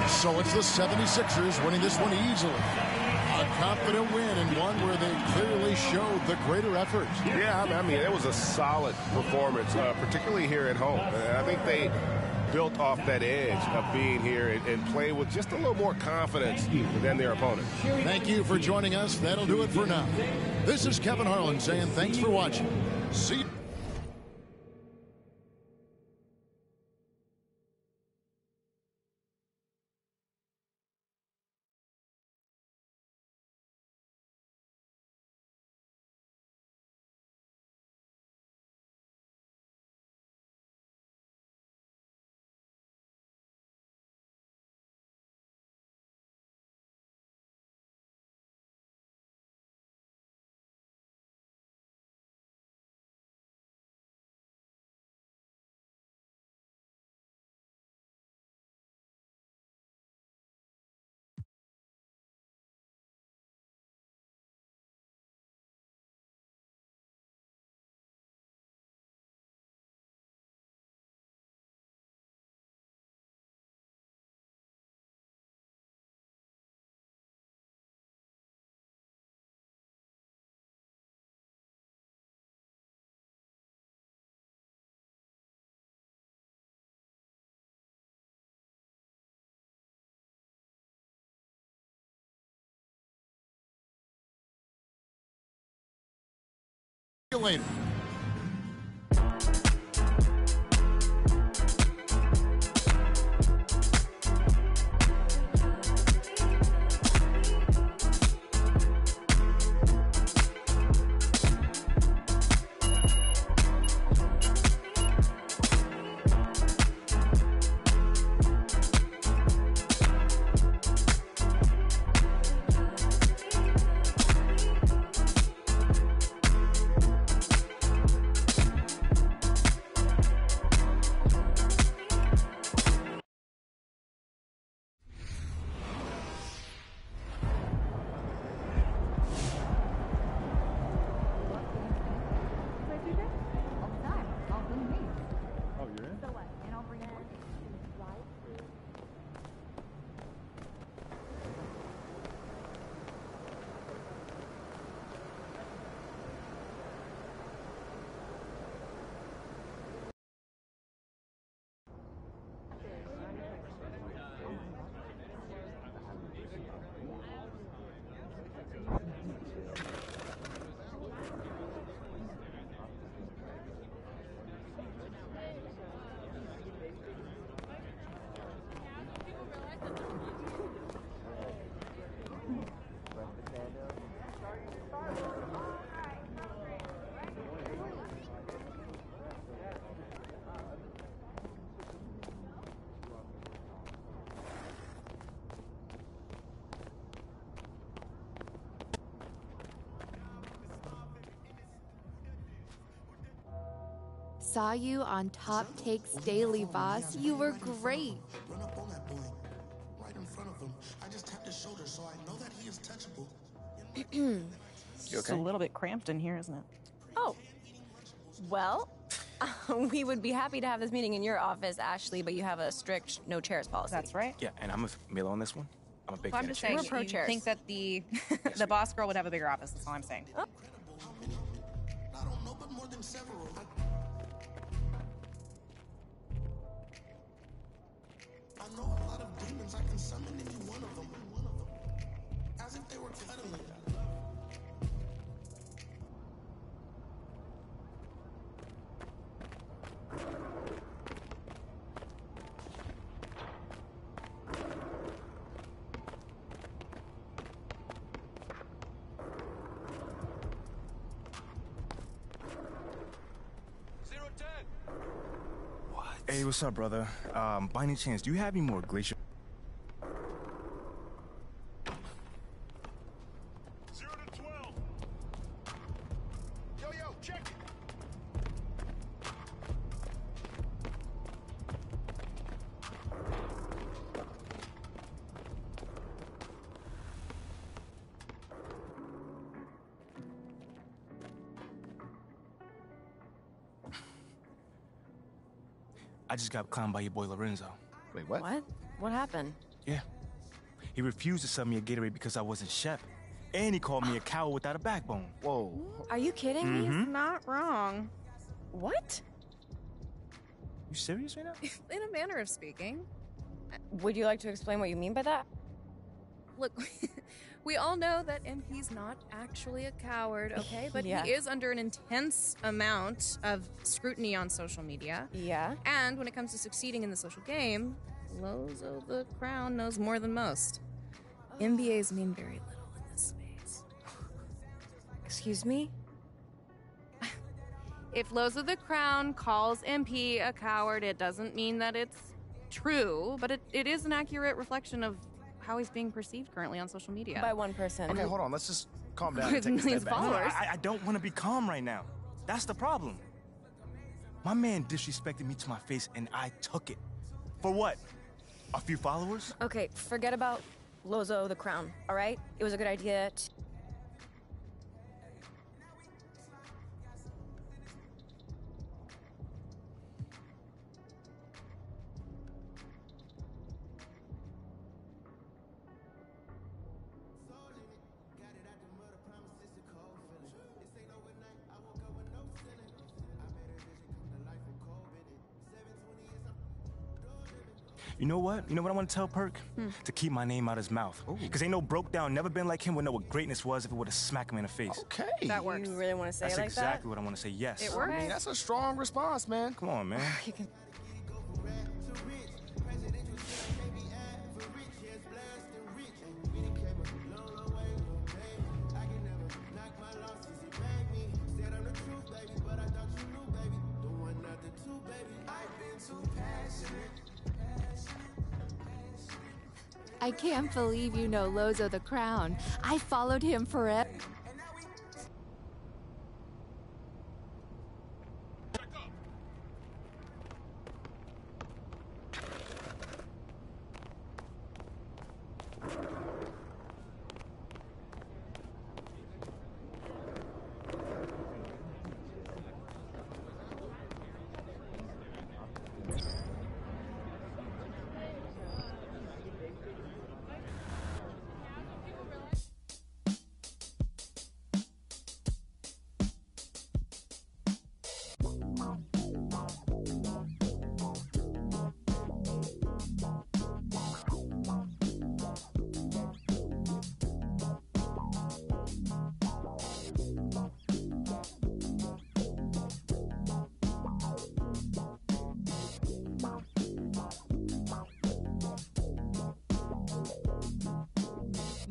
So it's the 76ers winning this one easily. A confident win and one where they clearly showed the greater effort. Yeah, I mean, it was a solid performance, particularly here at home. I think they built off that edge of being here and playing with just a little more confidence than their opponent. Thank you for joining us. That'll do it for now. This is Kevin Harlan saying thanks for watching. See you. later. Saw you on Top Takes Daily, boss. You were great. Run up on that boy, right in front of him. I just tapped his shoulder, so I know that he is touchable. It's a little bit cramped in here, isn't it? Oh, well, we would be happy to have this meeting in your office, Ashley, but you have a strict no chairs policy. That's right. Yeah, and I'm with Milo on this one. I'm a big Well, fan I'm of just saying, chairs. pro you chairs. think that the the boss girl would have a bigger office. That's all I'm saying. I don't know, but more than several. I know a lot of demons. I can summon any one of them. As if they were cuddling. Hey, what's up, brother? By any chance, do you have any more glacier? 0 to 12. Yo, check it. I just got clowned by your boy Lorenzo. Wait, what? What? What happened? Yeah. He refused to sell me a Gatorade because I wasn't chef. And he called me a coward without a backbone. Whoa. Are you kidding me? Mhm. Not wrong. What? You serious right now? In a manner of speaking. Would you like to explain what you mean by that? Look, we all know that MP's not actually a coward, okay? But Yeah. he is under an intense amount of scrutiny on social media. Yeah. And when it comes to succeeding in the social game, Lozo the Crown knows more than most. MBAs mean very little in this space. Excuse me? If Lozo the Crown calls MP a coward, it doesn't mean that it's true, but it is an accurate reflection of how he's being perceived currently on social media. By one person. Okay, hold on. Let's just calm down. With and take a millions step of back. followers. I don't want to be calm right now. That's the problem. My man disrespected me to my face, and I took it. For what? A few followers? Okay, forget about Lozo the Crown, all right? It was a good idea to... You know what? You know what I want to tell Perk? To keep my name out his mouth. Because ain't no broke down, never been like him would know what greatness was if it would have smacked him in the face. Okay. That works. You really want to say That's it like exactly what I want to say, yes. It works? I mean, that's a strong response, man. Come on, man. You can... I can't believe you know Lozo the Crown. I followed him forever.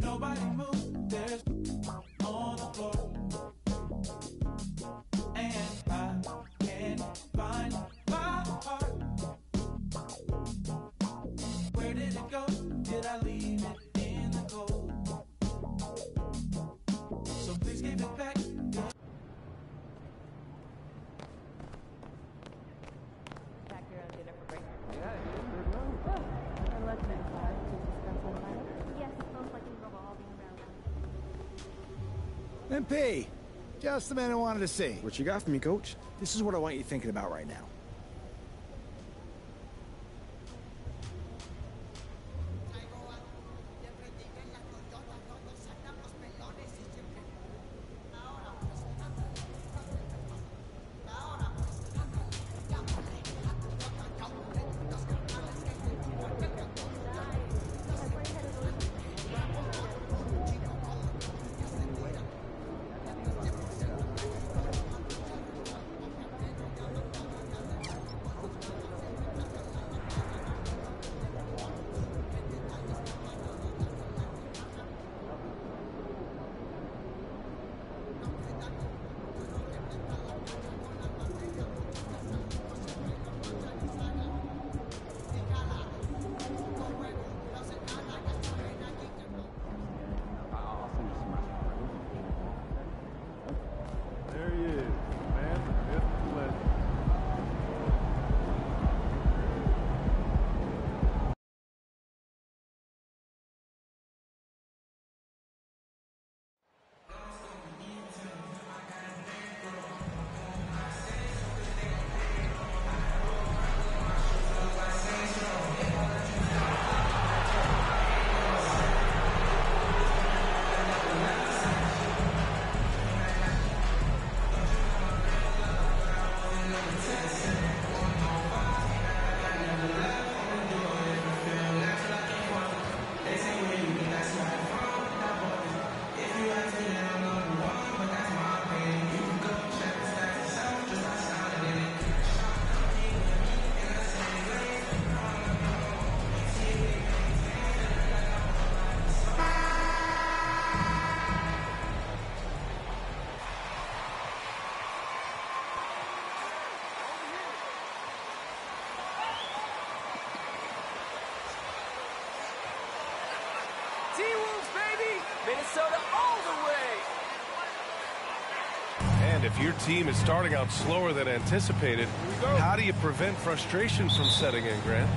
Nobody move, there's on the floor. And I can't find my heart. Where did it go? Did I leave it in the cold? So please give it back. Back here on dinner for breakfast. I'd like to inside to discuss one item. Yes, most likely revolving around. MP, just the man I wanted to see. What you got for me, Coach? This is what I want you thinking about right now. There he is, man, myth, legend. T-Wolves, baby! Minnesota all the way! And if your team is starting out slower than anticipated, how do you prevent frustration from setting in, Grant?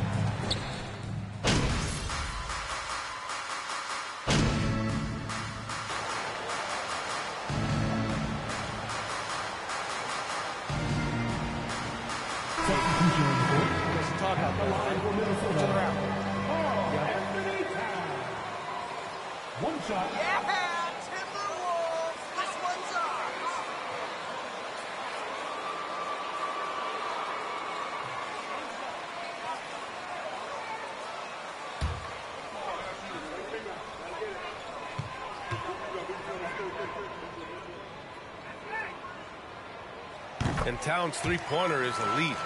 One shot. Yeah, Timberwolves! This one's ours! And Towns' three-pointer is elite,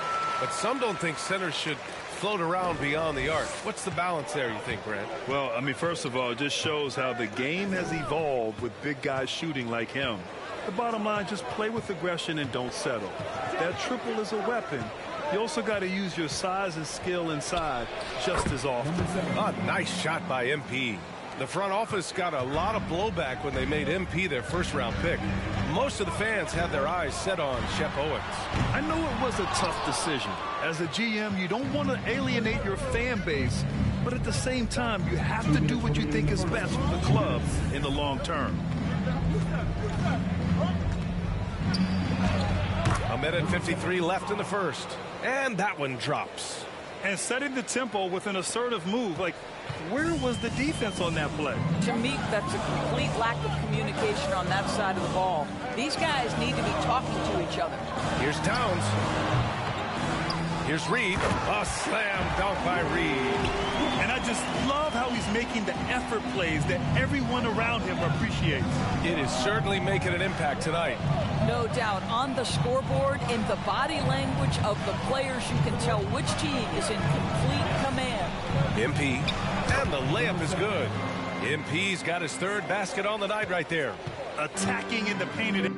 but some don't think centers should float around beyond the arc. What's the balance there, you think, Grant? Well, I mean, first of all, it just shows how the game has evolved with big guys shooting like him. The bottom line, just play with aggression and don't settle. That triple is a weapon. You also got to use your size and skill inside just as often. A nice shot by MP. The front office got a lot of blowback when they made MP their first-round pick. Most of the fans had their eyes set on Shep Owens. I know it was a tough decision. As a GM, you don't want to alienate your fan base, but at the same time, you have to do what you think is best for the club in the long term. A minute 53 left in the first, and that one drops. And setting the tempo with an assertive move, like, where was the defense on that play? To me, that's a complete lack of communication on that side of the ball. These guys need to be talking to each other. Here's Towns. Here's Reed. A slam dunk by Reed. And I just love how he's making the effort plays that everyone around him appreciates. It is certainly making an impact tonight. No doubt. On the scoreboard, in the body language of the players, you can tell which team is in complete command. MP, and the layup is good. MP's got his third basket on the night right there. Attacking in the painted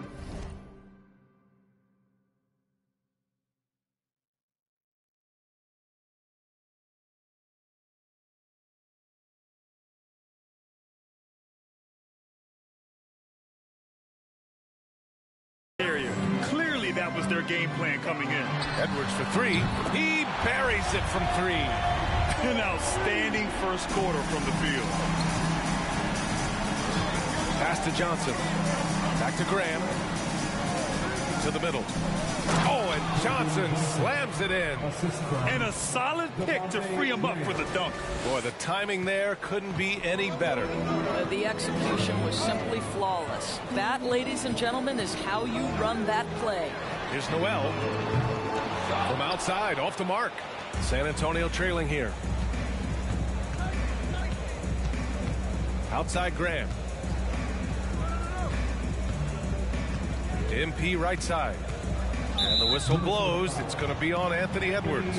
area. Clearly that was their game plan coming in. Edwards for three. He buries it from three. An outstanding first quarter from the field. Pass to Johnson. Back to Graham. To the middle. Oh, and Johnson slams it in. And a solid pick to free him up for the dunk. Boy, the timing there couldn't be any better. The execution was simply flawless. That, ladies and gentlemen, is how you run that play. Here's Noel. From outside, off the mark. San Antonio trailing here. Outside Graham. MP right side. And the whistle blows. It's going to be on Anthony Edwards.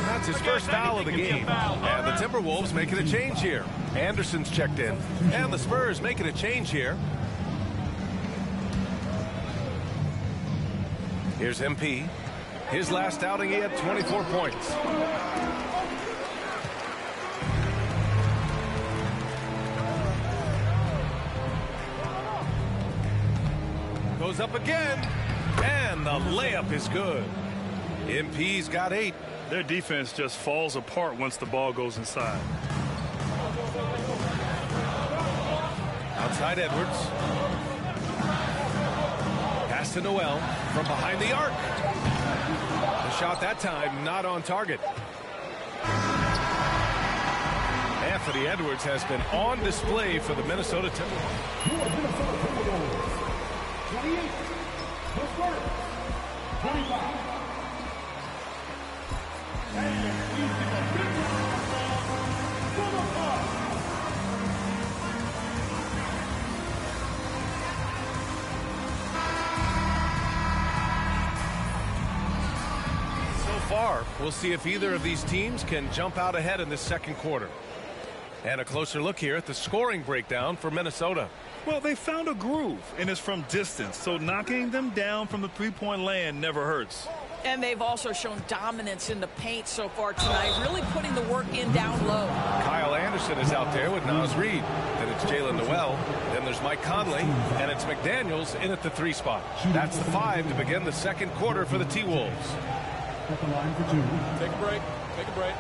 That's his first foul of the game. And the Timberwolves making a change here. Anderson's checked in. And the Spurs making a change here. Here's MP. His last outing, he had 24 points. Goes up again, and the layup is good. MP's got 8. Their defense just falls apart once the ball goes inside. Outside Edwards. Pass to Noel from behind the arc. The shot that time not on target. Anthony Edwards has been on display for the Minnesota Timberwolves. 28, plus work, 25. So far, we'll see if either of these teams can jump out ahead in this second quarter. And a closer look here at the scoring breakdown for Minnesota. Well, they found a groove, and it's from distance, so knocking them down from the three-point land never hurts. And they've also shown dominance in the paint so far tonight, really putting the work in down low. Kyle Anderson is out there with Naz Reid. Then it's Jalen Noel. Then there's Mike Conley. And it's McDaniels in at the 3 spot. That's the 5 to begin the second quarter for the T-Wolves. At the line for 2. Take a break. Take a break.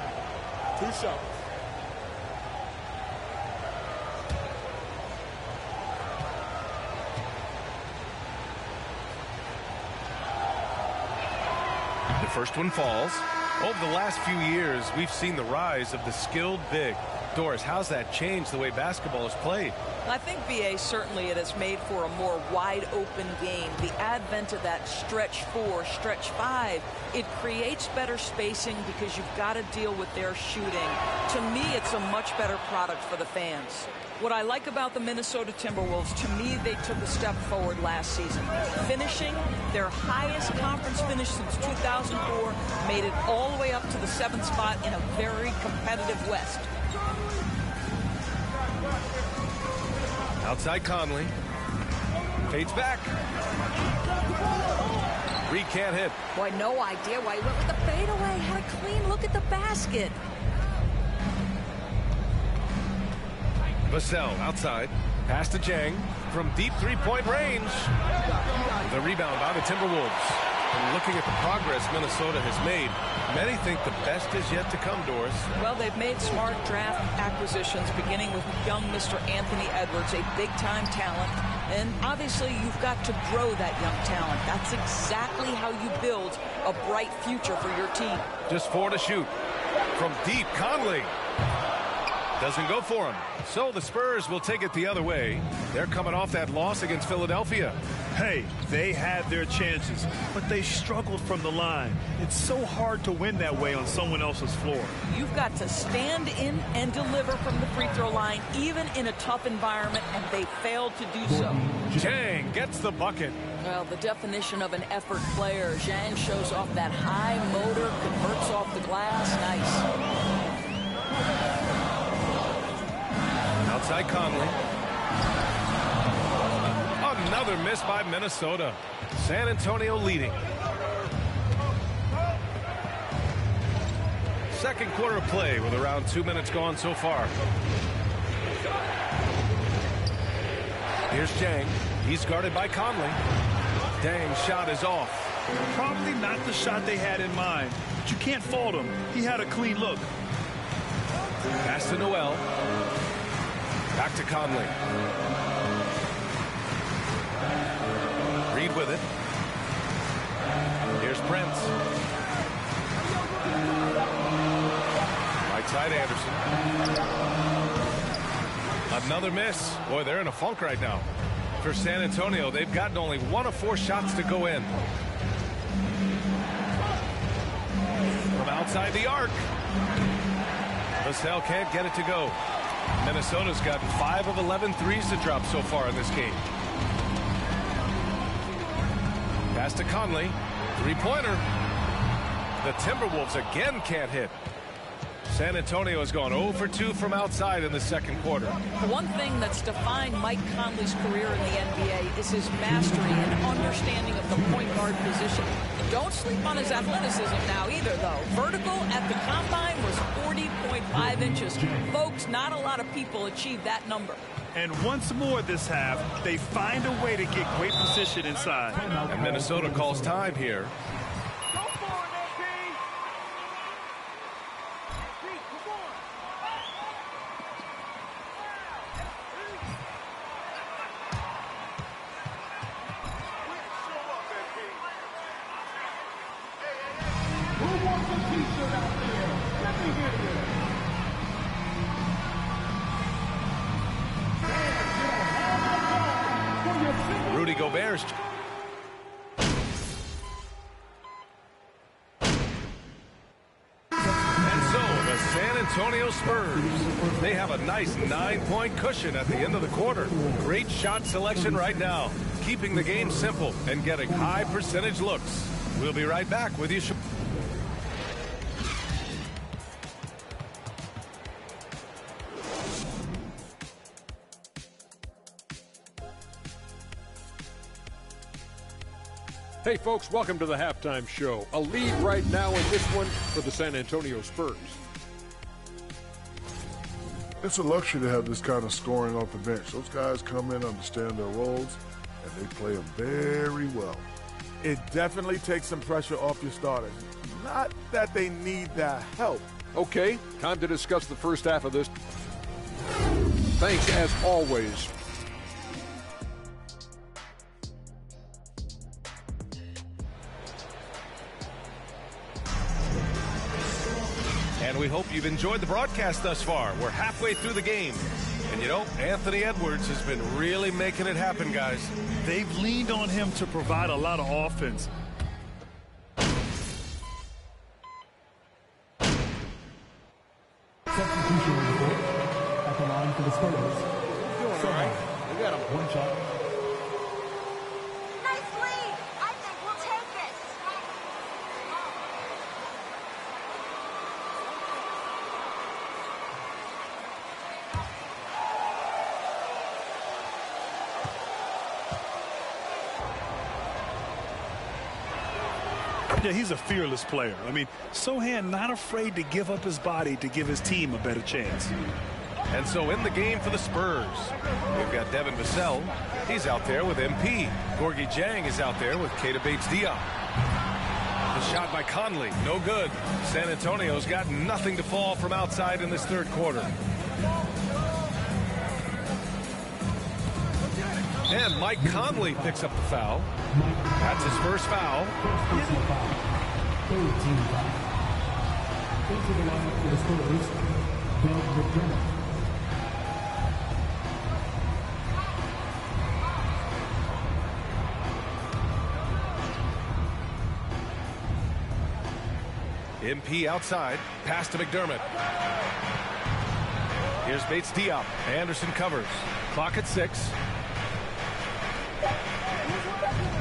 2 shots. The first one falls. Over the last few years, we've seen the rise of the skilled big. Doris, how's that changed the way basketball is played? I think, B.A., certainly it has made for a more wide-open game. The advent of that stretch 4, stretch 5, it creates better spacing because you've got to deal with their shooting. To me, it's a much better product for the fans. What I like about the Minnesota Timberwolves, to me, they took a step forward last season. Finishing their highest conference finish since 2004, made it all the way up to the 7th spot in a very competitive West. Outside Conley. Fades back. Reed can't hit. Boy, no idea why he went with the fadeaway. Had a clean look at the basket. Vassell outside. Pass to Jang from deep three-point range. The rebound by the Timberwolves. And looking at the progress Minnesota has made, many think the best is yet to come, Doris. Well, they've made smart draft acquisitions, beginning with young Mr. Anthony Edwards, a big-time talent. And obviously, you've got to grow that young talent. That's exactly how you build a bright future for your team. Just 4 to shoot. From deep, Conley. Doesn't go for him. So the Spurs will take it the other way. They're coming off that loss against Philadelphia. Hey, they had their chances, but they struggled from the line. It's so hard to win that way on someone else's floor. You've got to stand in and deliver from the free throw line, even in a tough environment, and they failed to do so. Zhang gets the bucket. Well, the definition of an effort player. Zhang shows off that high motor, converts off the glass. Nice. Outside Conley. Another miss by Minnesota. San Antonio leading. Second quarter of play with around 2 minutes gone so far. Here's Jang. He's guarded by Conley. Dang's shot is off. Probably not the shot they had in mind, but you can't fault him. He had a clean look. Pass to Noel. Back to Conley. Reed with it. Here's Prince. Right side Anderson. Another miss. Boy, they're in a funk right now. For San Antonio, they've gotten only 1 of 4 shots to go in. From outside the arc. Vassell can't get it to go. Minnesota's gotten 5 of 11 threes to drop so far in this game. Pass to Conley. Three-pointer. The Timberwolves again can't hit. San Antonio has gone 0 for 2 from outside in the second quarter. The one thing that's defined Mike Conley's career in the NBA is his mastery and understanding of the point guard position. Don't sleep on his athleticism now either, though. Vertical at the combine was 40.5 inches. Folks, not a lot of people achieve that number. And once more this half, they find a way to get great position inside. And Minnesota calls time here. Rudy Gobert's. And so the San Antonio Spurs, they have a nice 9-point cushion at the end of the quarter. Great shot selection right now, keeping the game simple and getting high percentage looks. We'll be right back with you. Hey, folks, welcome to the halftime show. A lead right now in this one for the San Antonio Spurs. It's a luxury to have this kind of scoring off the bench. Those guys come in, understand their roles, and they play them very well. It definitely takes some pressure off your starters. Not that they need that help. Okay, time to discuss the first half of this. Thanks, as always. And we hope you've enjoyed the broadcast thus far. We're halfway through the game. And you know, Anthony Edwards has been really making it happen, guys. They've leaned on him to provide a lot of offense. Substitution report at the line for the Spurs. Doing all right. We got him. One shot. Nice lead. I think we'll take it. Yeah, he's a fearless player. I mean, Sochan not afraid to give up his body to give his team a better chance. And so in the game for the Spurs, we've got Devin Vassell. He's out there with MP. Gorgui Dieng is out there with Keita Bates-Diop. The shot by Conley, no good. San Antonio's got nothing to fall from outside in this third quarter. And Mike Conley picks up the foul. That's his first foul. Personal foul. Third team foul. Into the lineup for the Spurs, Ben McDermott. MP outside, pass to McDermott. Here's Bates-Diop. Anderson covers. Clock at 6.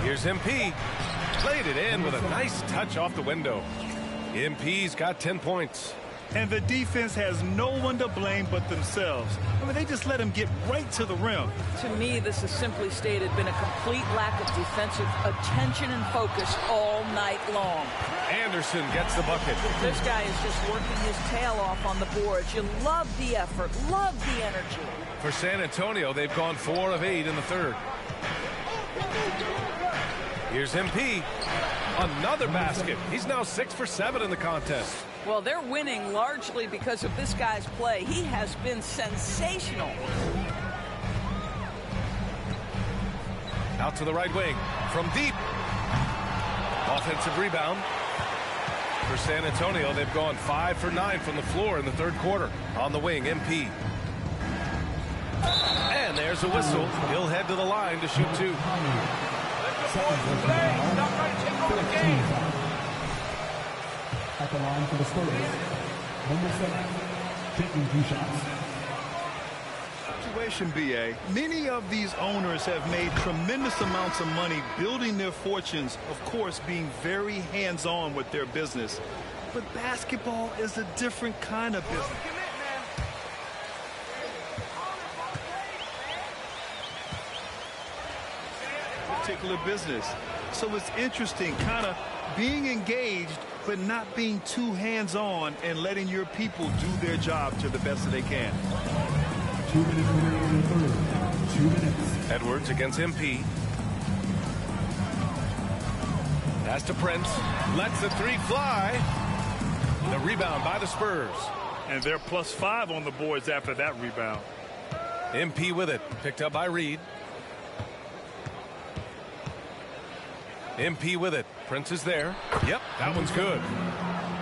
Here's MP. Played it in with a nice touch off the window. MP's got 10 points. And the defense has no one to blame but themselves. I mean, they just let him get right to the rim. To me, this has simply stated been a complete lack of defensive attention and focus all night long. Anderson gets the bucket. This guy is just working his tail off on the boards. You love the effort, love the energy. For San Antonio, they've gone 4 of 8 in the third. Here's MP. Another basket. He's now 6 for 7 in the contest. Well, they're winning largely because of this guy's play. He has been sensational. Out to the right wing. From deep. Offensive rebound. For San Antonio, they've gone 5 for 9 from the floor in the third quarter. On the wing, MP. And there's a whistle. He'll head to the line to shoot 2. At the line for the Spurs, number 7, taking 2 shots. Situation, BA. Many of these owners have made tremendous amounts of money building their fortunes, of course, being very hands-on with their business. But basketball is a different kind of business. Particular business. So it's interesting, kind of being engaged, but not being too hands-on and letting your people do their job to the best that they can. 2 minutes remaining in the third. 2 minutes. Edwards against MP. Pass to Prince. Lets the 3 fly. The rebound by the Spurs. And they're +5 on the boards after that rebound. MP with it. Picked up by Reed. MP with it. Prince is there. Yep, that one's good.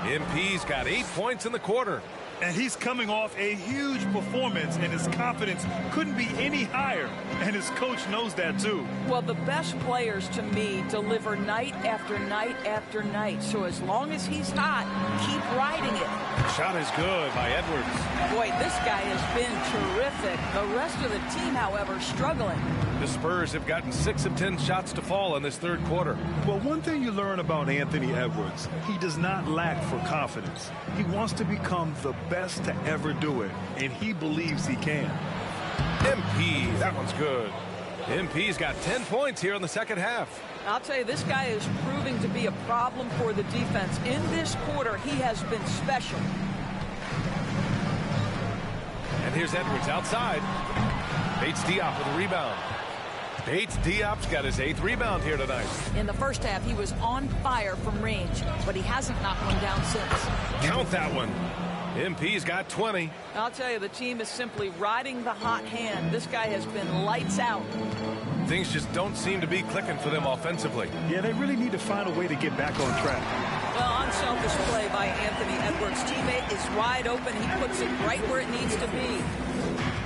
MP's got 8 points in the quarter. And he's coming off a huge performance, and his confidence couldn't be any higher. And his coach knows that, too. Well, the best players, to me, deliver night after night after night. So as long as he's hot, keep riding it. Shot is good by Edwards. Boy, this guy has been terrific. The rest of the team, however, struggling. The Spurs have gotten 6 of 10 shots to fall in this third quarter. Well, one thing you learn about Anthony Edwards, he does not lack for confidence. He wants to become the best to ever do it, and he believes he can. MP, that one's good. MP's got 10 points here in the second half. I'll tell you, this guy is proving to be a problem for the defense. In this quarter, he has been special. And here's Edwards outside. Bates-Diop with a rebound. Bates-Diop's got his 8th rebound here tonight. In the first half, he was on fire from range, but he hasn't knocked one down since. Count that one. MP's got 20. I'll tell you, the team is simply riding the hot hand. This guy has been lights out. Things just don't seem to be clicking for them offensively. Yeah, they really need to find a way to get back on track. Well, unselfish play by Anthony Edwards. Teammate is wide open. He puts it right where it needs to be.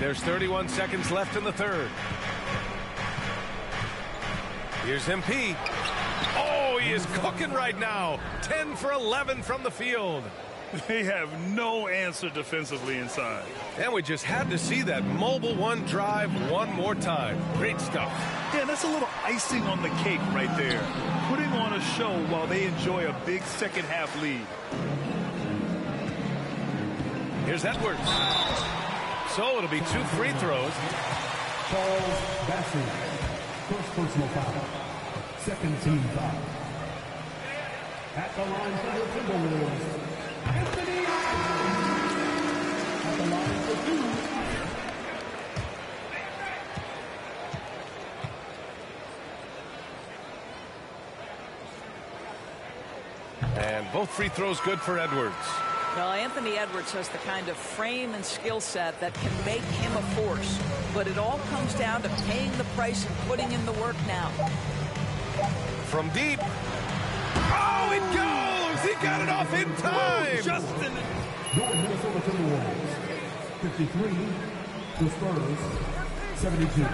There's 31 seconds left in the third. Here's MP. Oh, he is cooking right now. 10 for 11 from the field. They have no answer defensively inside. And we just had to see that mobile one drive one more time. Great stuff. Yeah, that's a little icing on the cake right there. Putting on a show while they enjoy a big second half lead. Here's Edwards. So it'll be 2 free throws. Charles Bassey, first personal foul. Second team foul. At the line for the Timberwolves, Anthony Edwards. At the line for 2. And both free throws good for Edwards. Well, Anthony Edwards has the kind of frame and skill set that can make him a force. But it all comes down to paying the price and putting in the work now. From deep. Oh, it goes! He got it off in time! Justin! Your Minnesota Timberwolves, 53. The Spurs, 72.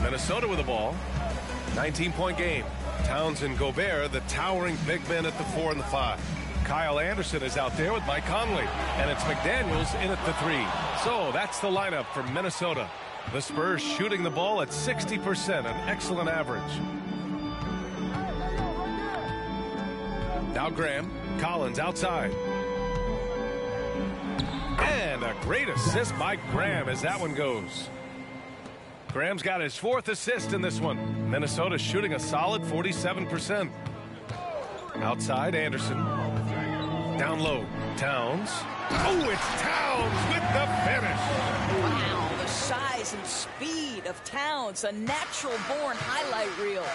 Minnesota with the ball. 19-point game. Towns and Gobert, the towering big men at the 4 and the 5. Kyle Anderson is out there with Mike Conley. And it's McDaniels in at the 3. So that's the lineup for Minnesota. The Spurs shooting the ball at 60%, an excellent average. Now Graham. Collins outside. And a great assist by Graham as that one goes. Graham's got his 4th assist in this one. Minnesota shooting a solid 47%. Outside, Anderson. Down low, Towns. Oh, it's Towns with the finish. Wow, the size and speed of Towns, a natural-born highlight reel.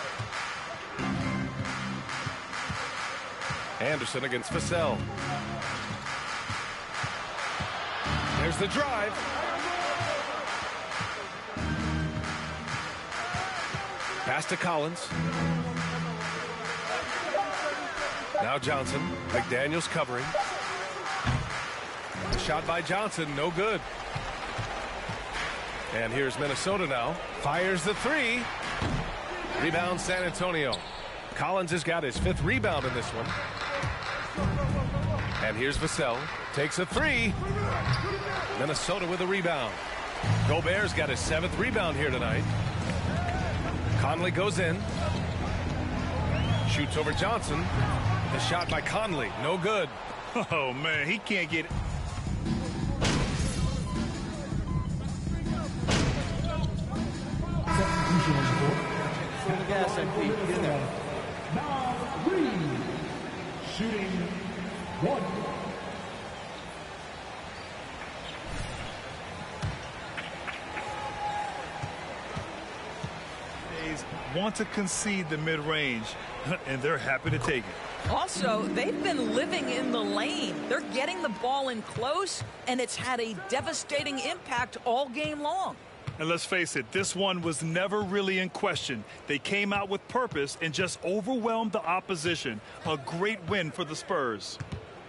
Anderson against Vassell. There's the drive. Pass to Collins. Now Johnson. McDaniels covering. The shot by Johnson, no good. And here's Minnesota now. Fires the 3. Rebound San Antonio. Collins has got his 5th rebound in this one. And here's Vassell. Takes a 3. Minnesota with a rebound. Gobert's got his 7th rebound here tonight. Conley goes in. Shoots over Johnson. The shot by Conley, no good. Oh, man, he can't get... Full gas, MP. Get in there. Now, Reed. Shooting 1. Want to concede the mid-range, and they're happy to take it. Also, they've been living in the lane. They're getting the ball in close, and it's had a devastating impact all game long. And let's face it, this one was never really in question. They came out with purpose and just overwhelmed the opposition. A great win for the Spurs.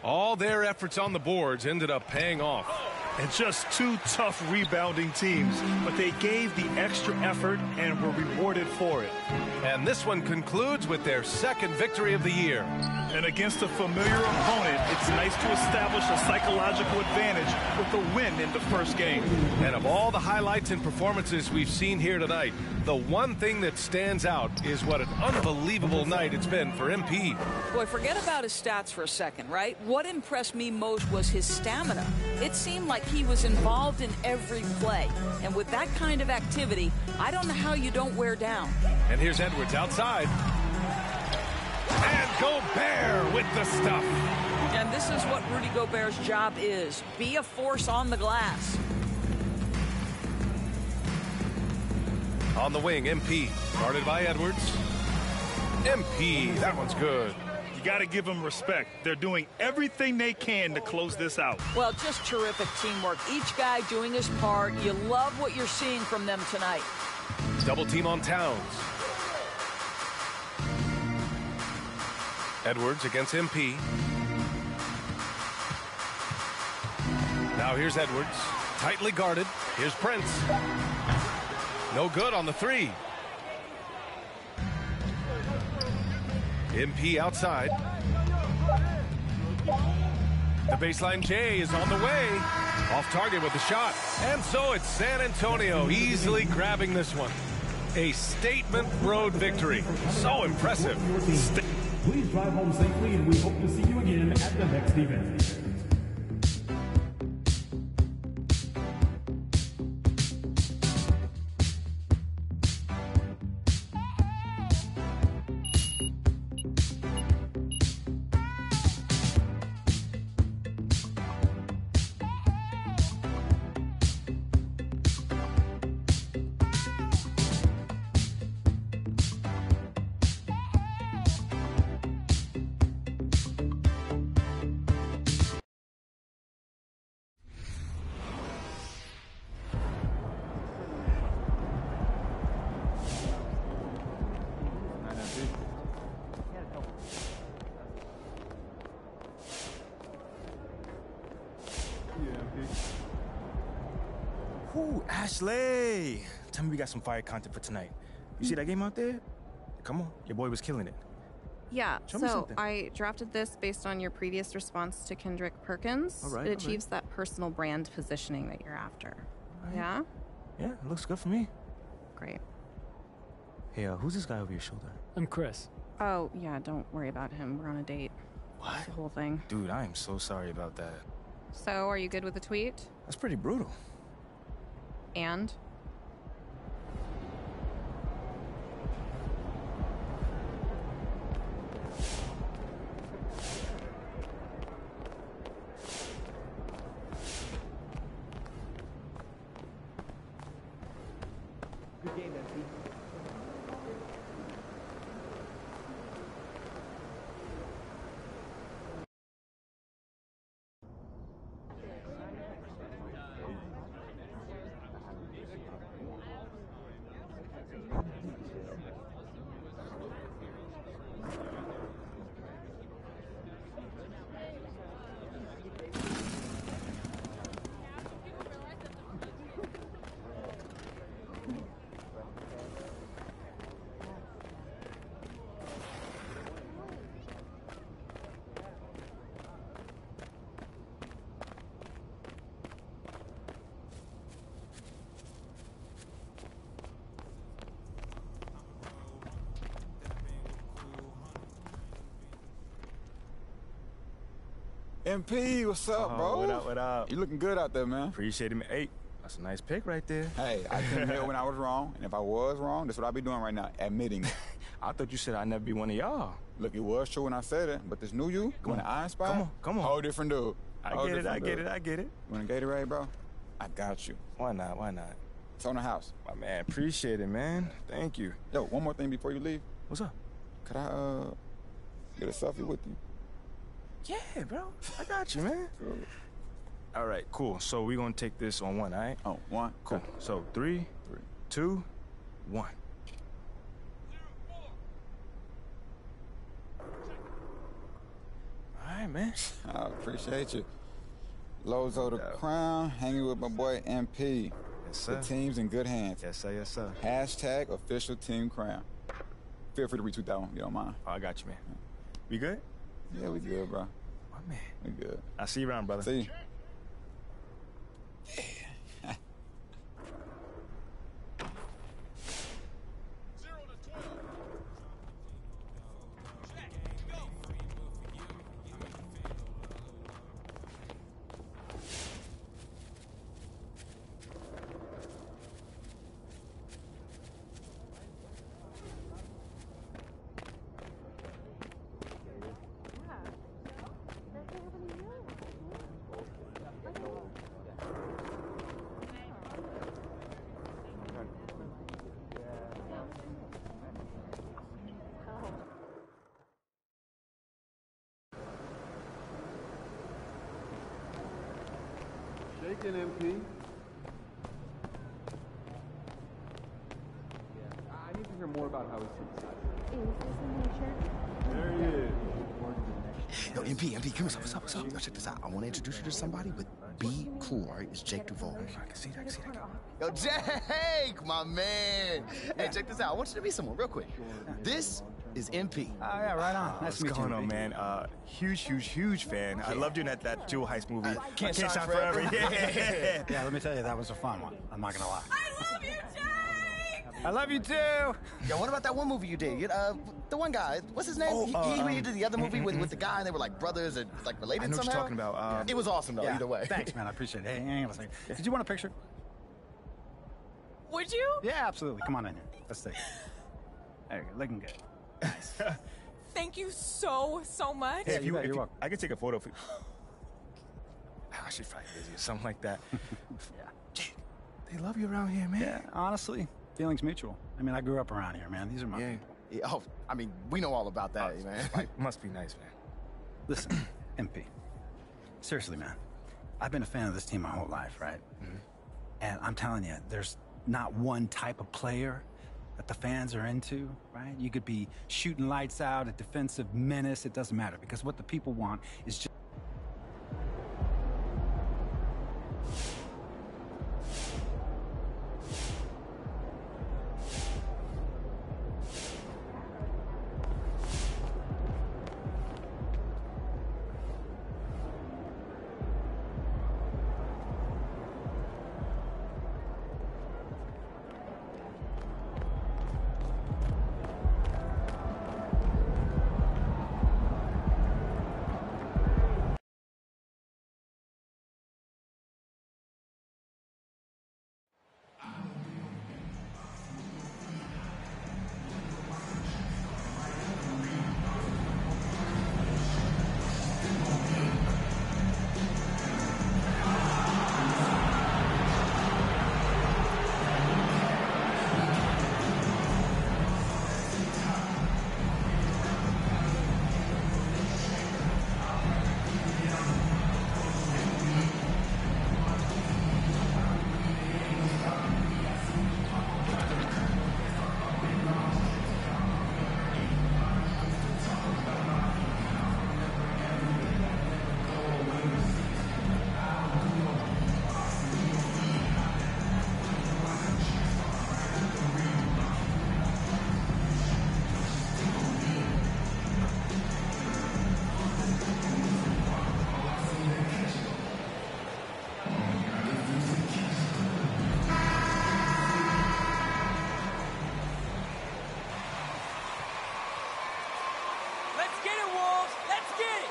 All their efforts on the boards ended up paying off. And just two tough rebounding teams, but they gave the extra effort and were rewarded for it. And this one concludes with their second victory of the year. And against a familiar opponent, it's nice to establish a psychological advantage with a win in the first game. And of all the highlights and performances we've seen here tonight, the one thing that stands out is what an unbelievable night it's been for MP. Boy, forget about his stats for a second, right? What impressed me most was his stamina. It seemed like he was involved in every play. And with that kind of activity, I don't know how you don't wear down. And here's Edwards outside. And Gobert with the stuff. And this is what Rudy Gobert's job is. Be a force on the glass. On the wing, MP, guarded by Edwards. MP, that one's good. You got to give them respect. They're doing everything they can to close this out. Well, just terrific teamwork. Each guy doing his part. You love what you're seeing from them tonight. Double team on Towns. Edwards against MP. Now here's Edwards, tightly guarded. Here's Prince. No good on the three. MP outside. The baseline J is on the way. Off target with the shot. And so it's San Antonio easily grabbing this one. A statement road victory. So impressive. Please drive home safely, and we hope to see you again at the next event. Ooh, Ashley! Tell me we got some fire content for tonight. You see that game out there? Come on, your boy was killing it. Yeah, Show me so something. I drafted this based on your previous response to Kendrick Perkins. All right, it all right. achieves that personal brand positioning that you're after. Yeah? Yeah, it looks good for me. Great. Hey, who's this guy over your shoulder? I'm Chris. Oh, yeah, don't worry about him. We're on a date. What? It's the whole thing. Dude, I am so sorry about that. So, are you good with the tweet? That's pretty brutal. And? Good game, MP. MP, what's up, bro? What up, what up? You looking good out there, man. Appreciate it, man. Hey, that's a nice pick right there. Hey, I can admit when I was wrong, and if I was wrong, that's what I'll be doing right now, admitting it. I thought you said I'd never be one of y'all. Look, it was true when I said it, but this new you, going to Iron Spy, come on. whole different dude. I get it. You want a Gatorade, bro? I got you. Why not? It's on the house. My man, appreciate it, man. Thank you. Yo, one more thing before you leave. What's up? Could I, get a selfie with you? Yeah, bro. I got you, man. All right, cool. So we're going to take this on one, all right? Oh, one? Cool. So 3, 2, 1. All right, man. I appreciate you. Lozo the Crown, hanging with my boy MP. Yes, sir. The team's in good hands. Yes, sir. Yes, sir. Hashtag official team crown. Feel free to retweet that one if you don't mind. Oh, I got you, man. We good? Yeah, we good, bro. My man. We good. I'll see you around, brother. See you. Shaking MP. I need to hear more about how he sees it. There he is. Yo, MP, come here. What's up? Yo, check this out. I want to introduce you to somebody with Be Cool, all right? It's Jake Duvall. I can see that. Yo, Jake, my man. Hey, check this out. I want you to meet someone real quick. This is MP. Oh, yeah, right on. Nice to meet you. What's going on, man? Huge fan. I love doing that Jewel Heist movie. Can't Shine Shine Forever. Yeah. Yeah, let me tell you, that was a fun one. I'm not gonna lie. I love you, Jake! I love you too. Yo, what about that one movie you did? The one guy, what's his name? He did the other movie with the guy, and they were like brothers and like related I know somehow. what you're talking about. It was awesome, though, either way. Thanks, man. I appreciate it. Hey, hang on a second. Did you want a picture? Would you? Yeah, absolutely. Come on in here. Let's take it. There you go. Looking good. Thank you so much. Hey, you're welcome. I could take a photo for you. She's probably busy or something like that. Yeah. Jake, they love you around here, man. Yeah, honestly, feelings mutual. I mean, I grew up around here, man. These are my people. Yeah, oh, I mean, we know all about that, man. Must be nice, man. Listen, MP. Seriously, man. I've been a fan of this team my whole life, right? Mm-hmm. And I'm telling you, there's not one type of player that the fans are into, right? You could be shooting lights out, a defensive menace, it doesn't matter, because what the people want is just Let's get it, Wolves. Let's get it.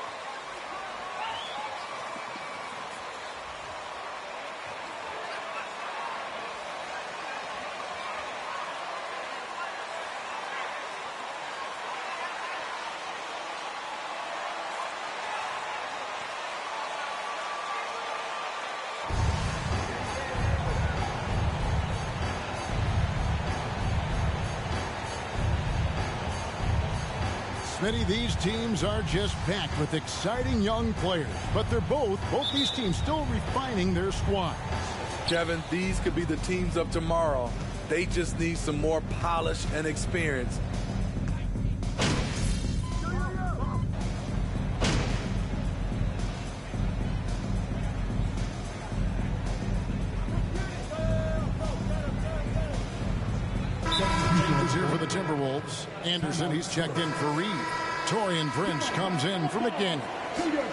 Smitty, these teams are just packed with exciting young players, but they're both these teams still refining their squads. Kevin, these could be the teams of tomorrow. They just need some more polish and experience. the Timberwolves. Anderson, he's checked in for Reed. Taurean Prince comes in for McDaniel.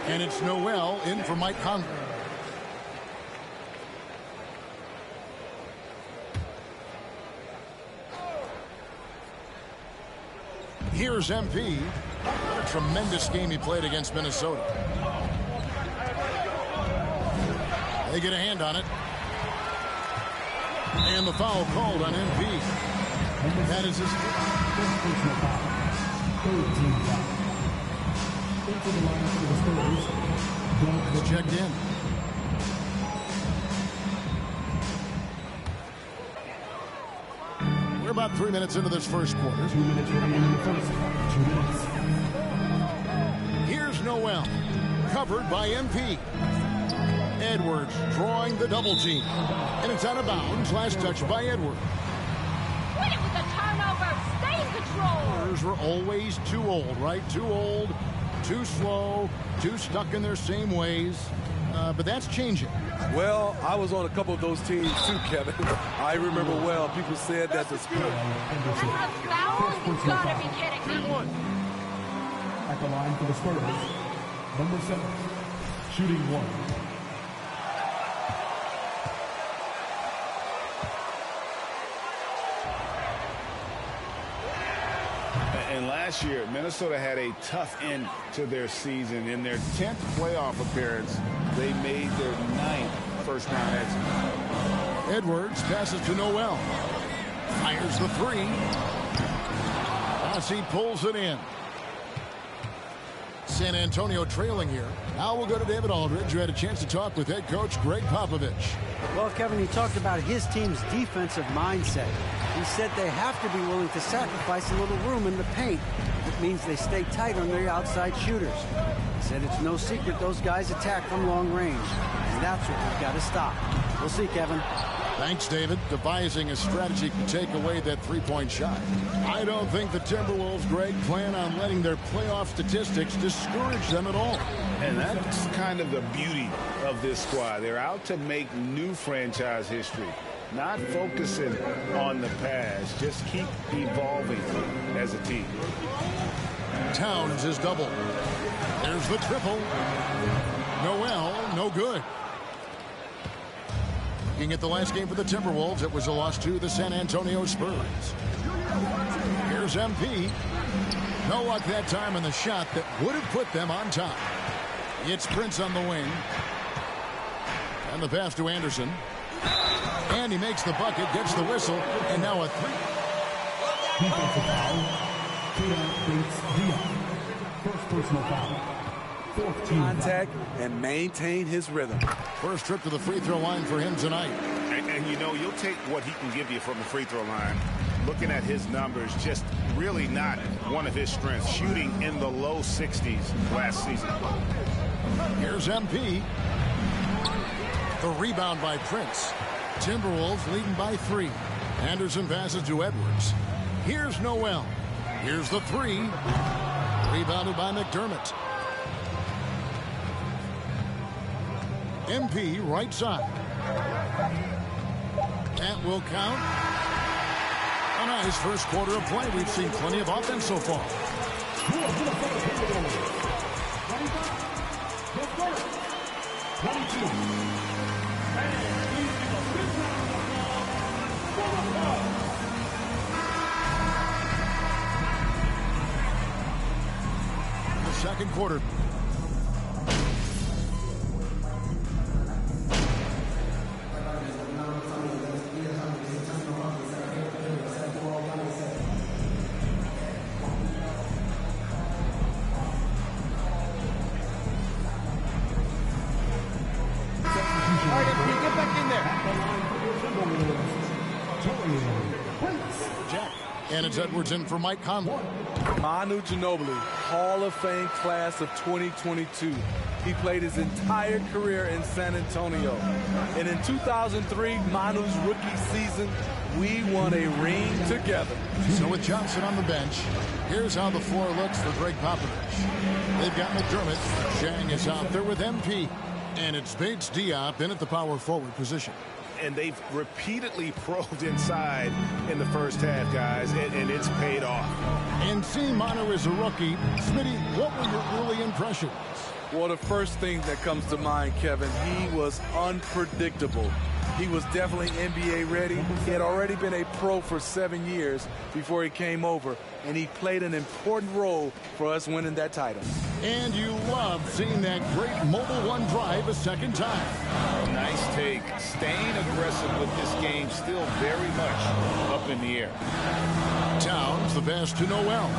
And it's Noel in for Mike Conley. Here's MP. What a tremendous game he played against Minnesota. They get a hand on it. And the foul called on MP. That is his He's checked in. We're about 3 minutes into this first quarter. 2 minutes remaining in the first. 2 minutes. Here's Noel. Covered by MP. Edwards drawing the double team. And it's out of bounds. Last touch by Edwards. Win it with a turnover. Stay in control. Spurs were always too old, right? Too old, too slow, too stuck in their same ways. But that's changing. Well, I was on a couple of those teams too, Kevin. I remember well, people said that the Spurs. You gotta be kidding me. At the line for the Spurs, number 7, shooting 1. And last year, Minnesota had a tough end to their season. In their 10th playoff appearance, they made their 9th first-round exit. Edwards passes to Noel. Fires the three. Rossi pulls it in. San Antonio trailing here. Now we'll go to David Aldridge, who had a chance to talk with head coach Greg Popovich. Well, Kevin, he talked about his team's defensive mindset. He said they have to be willing to sacrifice a little room in the paint. It means they stay tight on their outside shooters. He said it's no secret those guys attack from long range, and that's what we've got to stop. We'll see, Kevin. Thanks, David. Devising a strategy to take away that three-point shot. I don't think the Timberwolves, Greg, plan on letting their playoff statistics discourage them at all. And that's kind of the beauty of this squad. They're out to make new franchise history, not focusing on the past. Just keep evolving as a team. Towns is double. There's the triple. Noel, no good. Looking at the last game for the Timberwolves, it was a loss to the San Antonio Spurs. Here's MP. No luck that time on the shot that would have put them on top. It's Prince on the wing. And the pass to Anderson. And he makes the bucket, gets the whistle, and now a three. Defensive foul. First personal foul. Contact and maintain his rhythm. First trip to the free throw line for him tonight. And you know, you'll take what he can give you from the free throw line. Looking at his numbers, just really not one of his strengths. Shooting in the low 60s last season. Here's MP. The rebound by Prince. Timberwolves leading by 3. Anderson passes to Edwards. Here's Noel. Here's the three. Rebounded by McDermott. MP right side. That will count. A nice first quarter of play. We've seen plenty of offense so far. The second quarter. And it's Edwards in for Mike Conley. Manu Ginobili, Hall of Fame class of 2022. He played his entire career in San Antonio. And in 2003, Manu's rookie season, we won a ring together. So with Johnson on the bench, here's how the floor looks for Greg Popovich. They've got McDermott. Chang is out there with MP. And it's Bates Diop in at the power forward position. And they've repeatedly probed inside in the first half, guys, and it's paid off. And seeing Manu as a rookie, Smitty, what were your early impressions? Well, the first thing that comes to mind, Kevin, he was unpredictable. He was definitely NBA ready. He had already been a pro for 7 years before he came over, and he played an important role for us winning that title. And you love seeing that great mobile one drive a second time. Nice take. Staying aggressive with this game, still very much up in the air. Towns, the pass to Noel.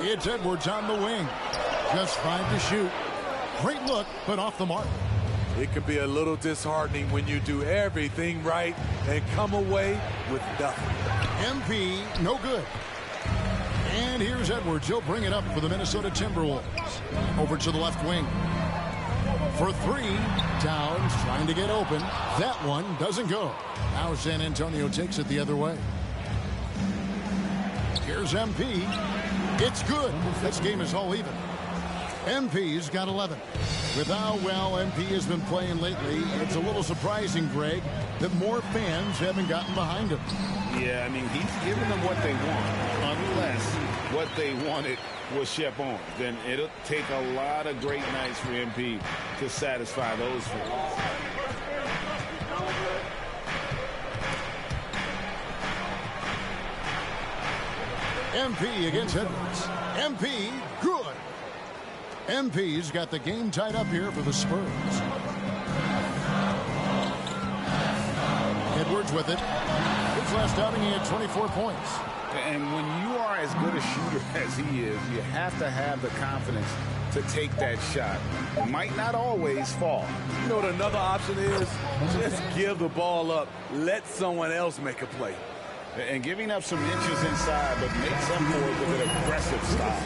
It's Edwards on the wing. Just 5 to shoot. Great look, but off the mark. It can be a little disheartening when you do everything right and come away with nothing. MP, no good. And here's Edwards. He'll bring it up for the Minnesota Timberwolves. Over to the left wing. For 3, Towns trying to get open. That one doesn't go. Now San Antonio takes it the other way. Here's MP. It's good. This game is all even. MP's got 11. With how well MP has been playing lately, it's a little surprising, Greg, that more fans haven't gotten behind him. Yeah, I mean, he's giving them what they want, unless what they wanted was Shep on. Then it'll take a lot of great nights for MP to satisfy those fans. MP against Edwards. MP, good. MP's got the game tied up here for the Spurs. Edwards with it. His last outing, he had 24 points. And when you are as good a shooter as he is, you have to have the confidence to take that shot. It might not always fall. You know what another option is? Just give the ball up. Let someone else make a play. And giving up some inches inside, but makes up for it with an aggressive stop.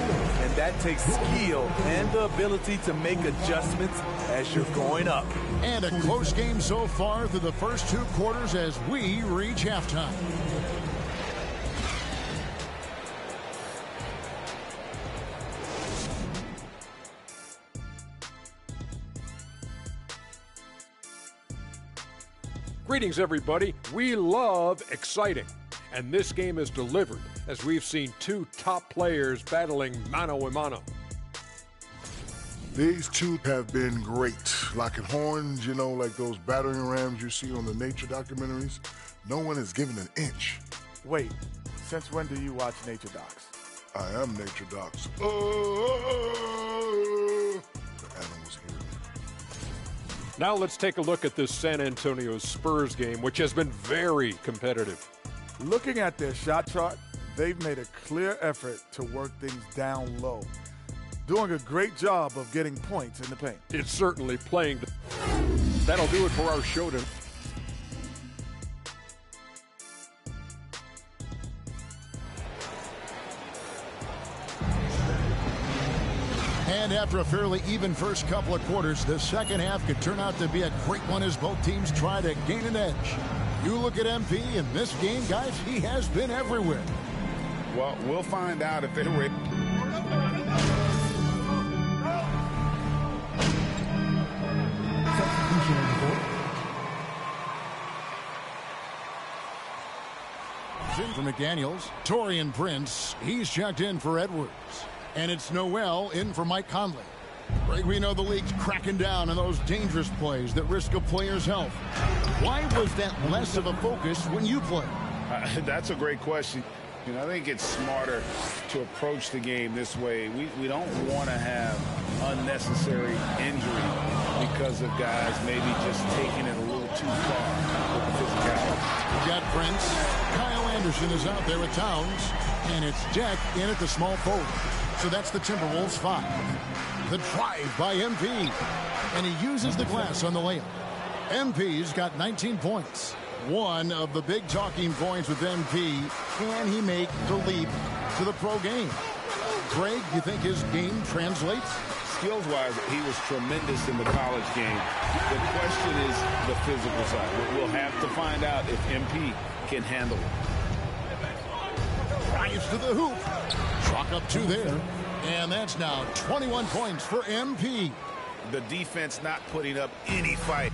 And that takes skill and the ability to make adjustments as you're going up. And a close game so far through the first 2 quarters as we reach halftime. Greetings, everybody. We love exciting. And this game is delivered as we've seen 2 top players battling mano a mano. These two have been great. Locking horns, you know, like those battering rams you see on the nature documentaries. No one is given an inch. Wait, since when do you watch nature docs? I am nature docs. The animals hear me. Now let's take a look at this San Antonio Spurs game, which has been very competitive. Looking at their shot chart, they've made a clear effort to work things down low. Doing a great job of getting points in the paint. It's certainly playing. That'll do it for our show tonight. And after a fairly even first couple of quarters, the second half could turn out to be a great one as both teams try to gain an edge. You look at MP in this game, guys, he has been everywhere. Well, we'll find out if they're ready. In for McDaniels. Taurean Prince, he's checked in for Edwards. And it's Noel in for Mike Conley. Greg, we know the league's cracking down on those dangerous plays that risk a player's health. Why was that less of a focus when you played? That's a great question. You know, I think it's smarter to approach the game this way. We don't want to have unnecessary injury because of guys maybe just taking it a little too far with the physicality. We got Prince. Kyle Anderson is out there with Towns. And it's Jack in at the small forward. So that's the Timberwolves 5. The drive by MP. And he uses the glass on the layup. MP's got 19 points. One of the big talking points with MP, can he make the leap to the pro game? Greg, you think his game translates? Skills-wise, he was tremendous in the college game. The question is the physical side. We'll have to find out if MP can handle it. Drives to the hoop. Chalk up 2 there. And that's now 21 points for MP. The defense not putting up any fight.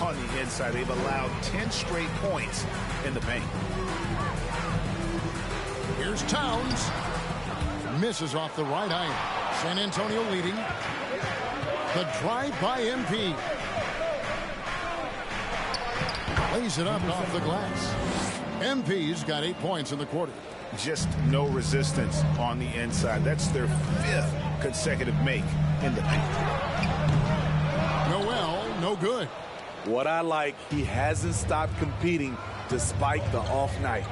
On the inside, they've allowed 10 straight points in the paint. Here's Towns. Misses off the right iron. San Antonio leading. The drive by MP. Lays it up off the glass. MP's got 8 points in the quarter. Just no resistance on the inside. That's their 5th consecutive make in the paint. Noel, no good. What I like, he hasn't stopped competing despite the off night.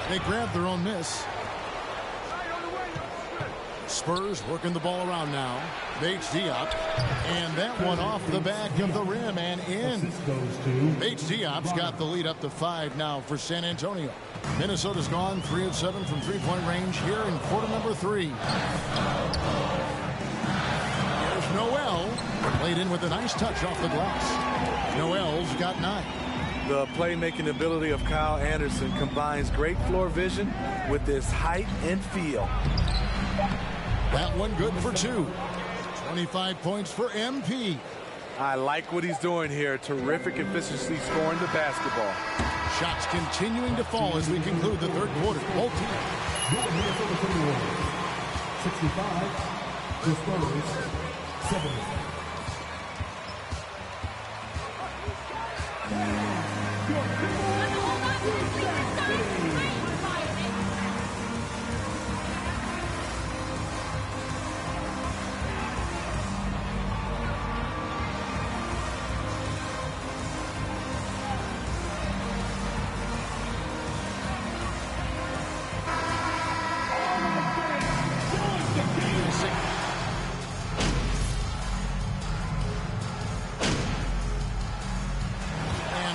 They grab their own miss. Spurs working the ball around now. Bates Diop. And that one off the back of the rim and in. Bates Diop's got the lead up to 5 now for San Antonio. Minnesota's gone 3 of 7 from three-point range here in quarter number 3. Here's Noel. Played in with a nice touch off the glass. Noel's got 9. The playmaking ability of Kyle Anderson combines great floor vision with his height and feel. That one good for 2. 25 points for MP. I like what he's doing here. Terrific efficiency scoring the basketball. Shots continuing to fall as we conclude the third quarter. Both teams. 65, the Spurs, 70.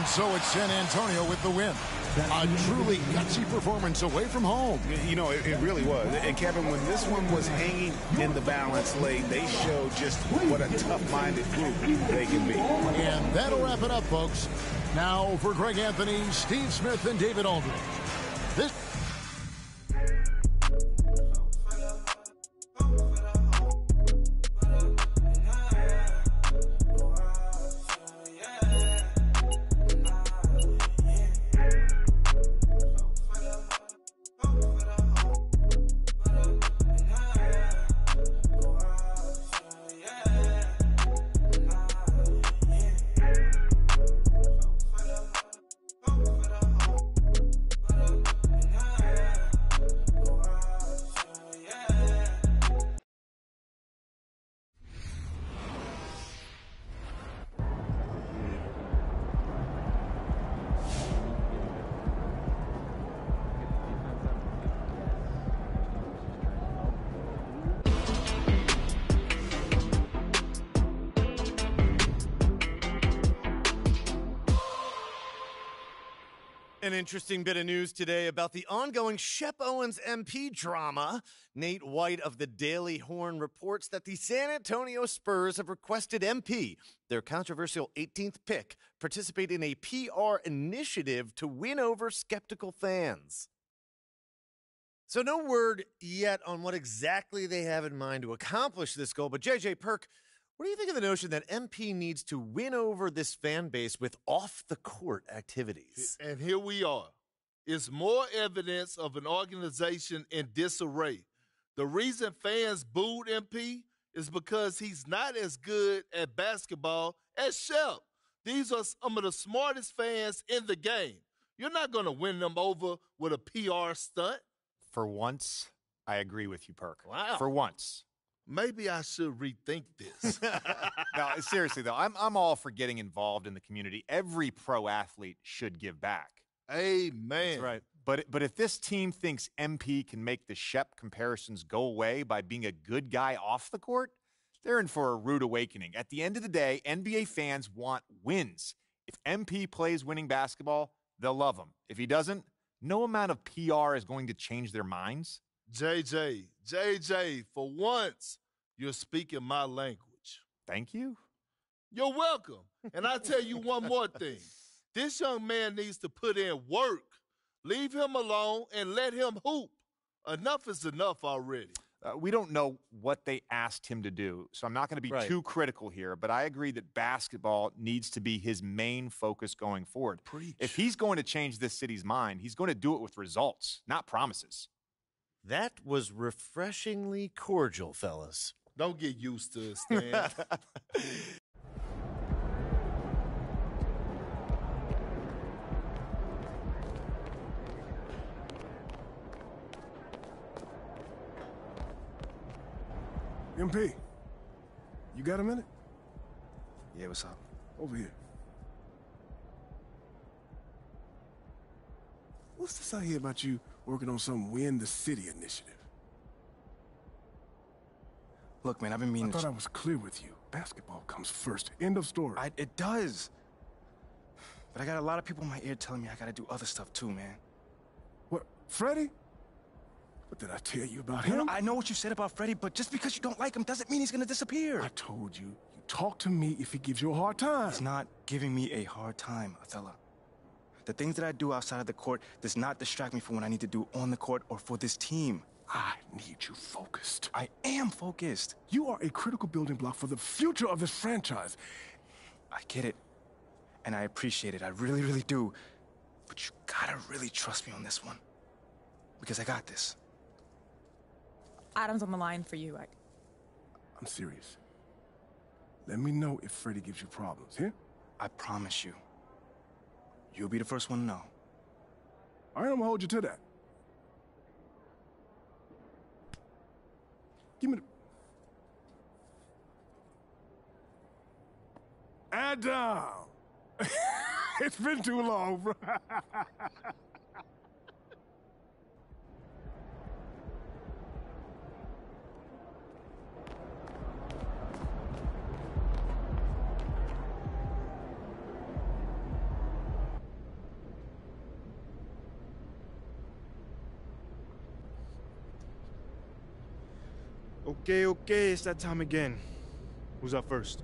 So it's San Antonio with the win. A truly gutsy performance away from home. You know, it really was. And Kevin, when this one was hanging in the balance lane, they showed just what a tough-minded group they can be. And that'll wrap it up, folks. Now for Greg Anthony, Steve Smith, and David Aldridge. This An interesting bit of news today about the ongoing Shep Owens MP drama. Nate White of the Daily Horn reports that the San Antonio Spurs have requested MP, their controversial 18th pick, participate in a PR initiative to win over skeptical fans. So no word yet on what exactly they have in mind to accomplish this goal, but JJ Perk, what do you think of the notion that MP needs to win over this fan base with off-the-court activities? And here we are. It's more evidence of an organization in disarray. The reason fans booed MP is because he's not as good at basketball as Shep. These are some of the smartest fans in the game. You're not going to win them over with a PR stunt. For once, I agree with you, Perk. Wow. For once. Maybe I should rethink this. No, seriously, though, I'm all for getting involved in the community. Every pro athlete should give back. Amen. That's right. But if this team thinks MP can make the Shep comparisons go away by being a good guy off the court, they're in for a rude awakening. At the end of the day, NBA fans want wins. If MP plays winning basketball, they'll love him. If he doesn't, no amount of PR is going to change their minds. JJ, for once, You're speaking my language. Thank you. You're welcome. And I tell you one more thing. This young man needs to put in work. Leave him alone and let him hoop. Enough is enough already. We don't know what they asked him to do, so I'm not going to be too critical here, but I agree that basketball needs to be his main focus going forward. Preach. If he's going to change this city's mind, he's going to do it with results, not promises. That was refreshingly cordial, fellas. Don't get used to it, Stan. MP, you got a minute? Yeah, what's up? Over here. What's this I hear about you working on some Win the City initiative? Look, man, I've been meaning I thought I was clear with you. Basketball comes first. End of story. It does. But I got a lot of people in my ear telling me I gotta do other stuff too, man. What, Freddie? What did I tell you about No, him? I know what you said about Freddie, but just because you don't like him doesn't mean he's gonna disappear. I told you, you talk to me if he gives you a hard time. He's not giving me a hard time, Othello. The things that I do outside of the court does not distract me from what I need to do on the court or for this team. I need you focused. I am focused. You are a critical building block for the future of this franchise. I get it. And I appreciate it. I really, really do. But you gotta really trust me on this one. Because I got this. Adam's on the line for you. I'm serious. Let me know if Freddie gives you problems, here? I promise you. You'll be the first one to know. All right, I'm gonna hold you to that. Give me the... Adam! It's been too long, bro. Okay, it's that time again. Who's up first?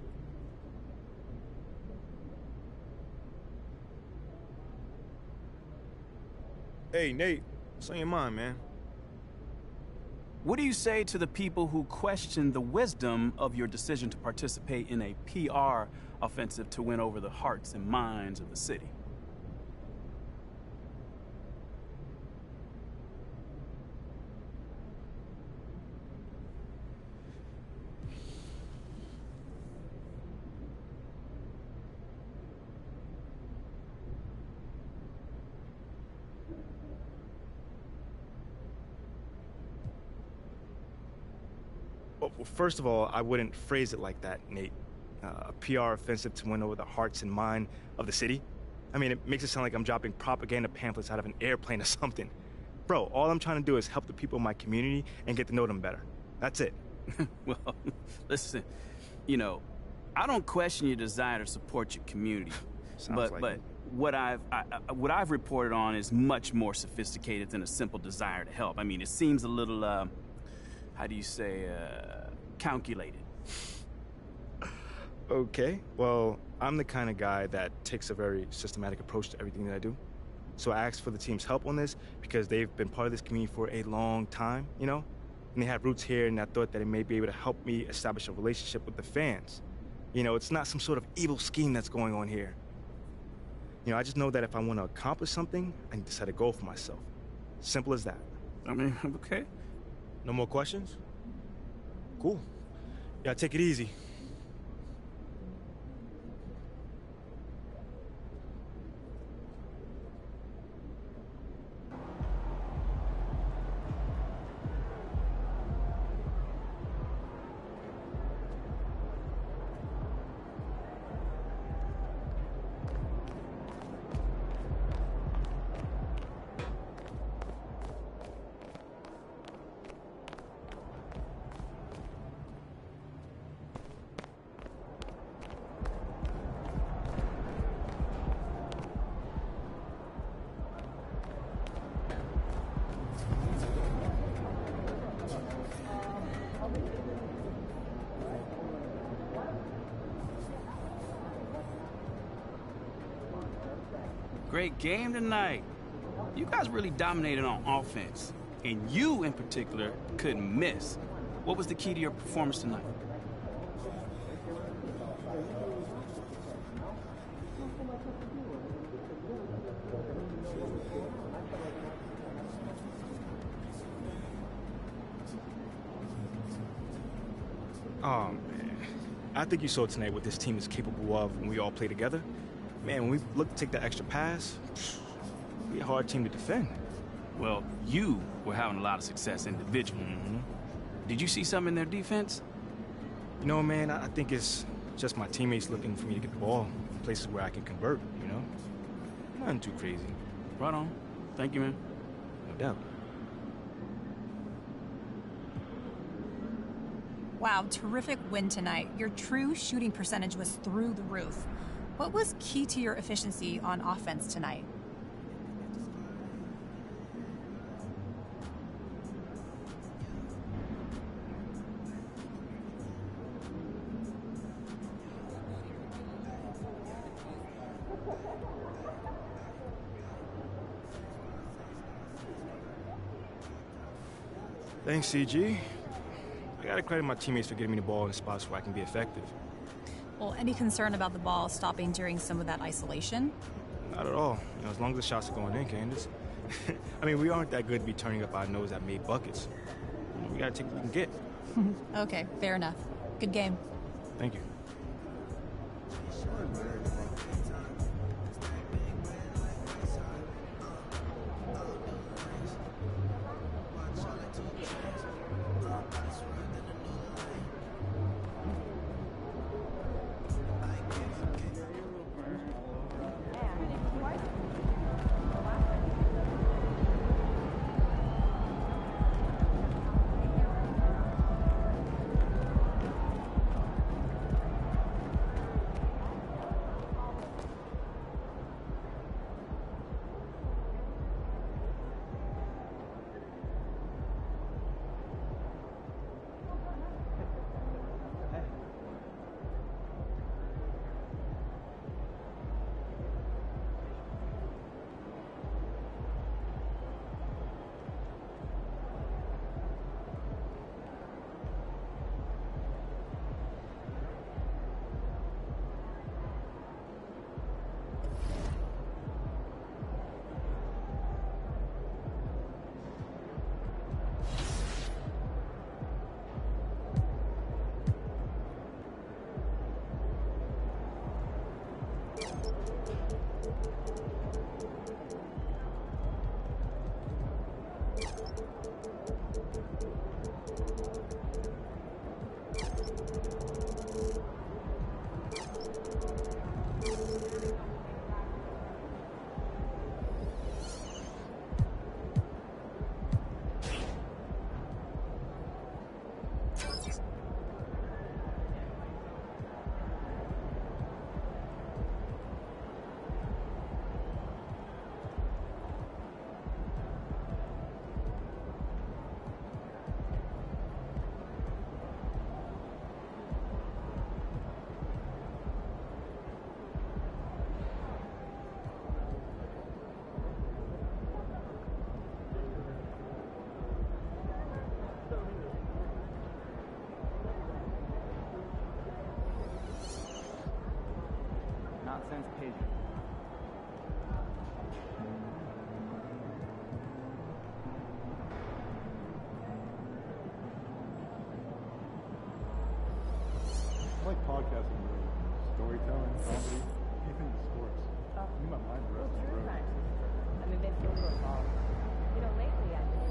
Hey, Nate, what's on your mind, man? What do you say to the people who question the wisdom of your decision to participate in a PR offensive to win over the hearts and minds of the city? Well, first of all, I wouldn't phrase it like that, Nate. A PR offensive to win over the hearts and mind of the city? I mean, it makes it sound like I'm dropping propaganda pamphlets out of an airplane or something. Bro, all I'm trying to do is help the people in my community and get to know them better. That's it. Well, listen, you know, I don't question your desire to support your community. but what I've reported on is much more sophisticated than a simple desire to help. I mean, it seems a little, how do you say, calculated. Okay, well, I'm the kind of guy that takes a very systematic approach to everything that I do. So I asked for the team's help on this because they've been part of this community for a long time, you know? And they have roots here, and I thought that it may be able to help me establish a relationship with the fans. You know, it's not some sort of evil scheme that's going on here. You know, I just know that if I want to accomplish something, I need to set a goal for myself. Simple as that. I mean, okay. No more questions? Cool. Yeah, take it easy. great game tonight. You guys really dominated on offense. And you, in particular, couldn't miss. What was the key to your performance tonight? Oh, man. I think you saw tonight what this team is capable of when we all play together. Man, when we look to take that extra pass, we're a hard team to defend. Well, you were having a lot of success individually. Did you see something in their defense? You know, man, I think it's just my teammates looking for me to get the ball in places where I can convert, you know? Nothing too crazy. Right on. Thank you, man. No doubt. Wow, terrific win tonight. Your true shooting percentage was through the roof. What was key to your efficiency on offense tonight? Thanks, CG. I gotta credit my teammates for getting me the ball in spots where I can be effective. Well, any concern about the ball stopping during some of that isolation? Not at all. You know, as long as the shots are going in, Candace. I mean, we aren't that good to be turning up our nose at made buckets. You know, we gotta take what we can get. Okay, fair enough. Good game. Thank you. Nonsense page. I like podcasting, storytelling, comedy, anything with sports. You might mind the rest of the road. I mean, they've killed us all. You know, lately I've been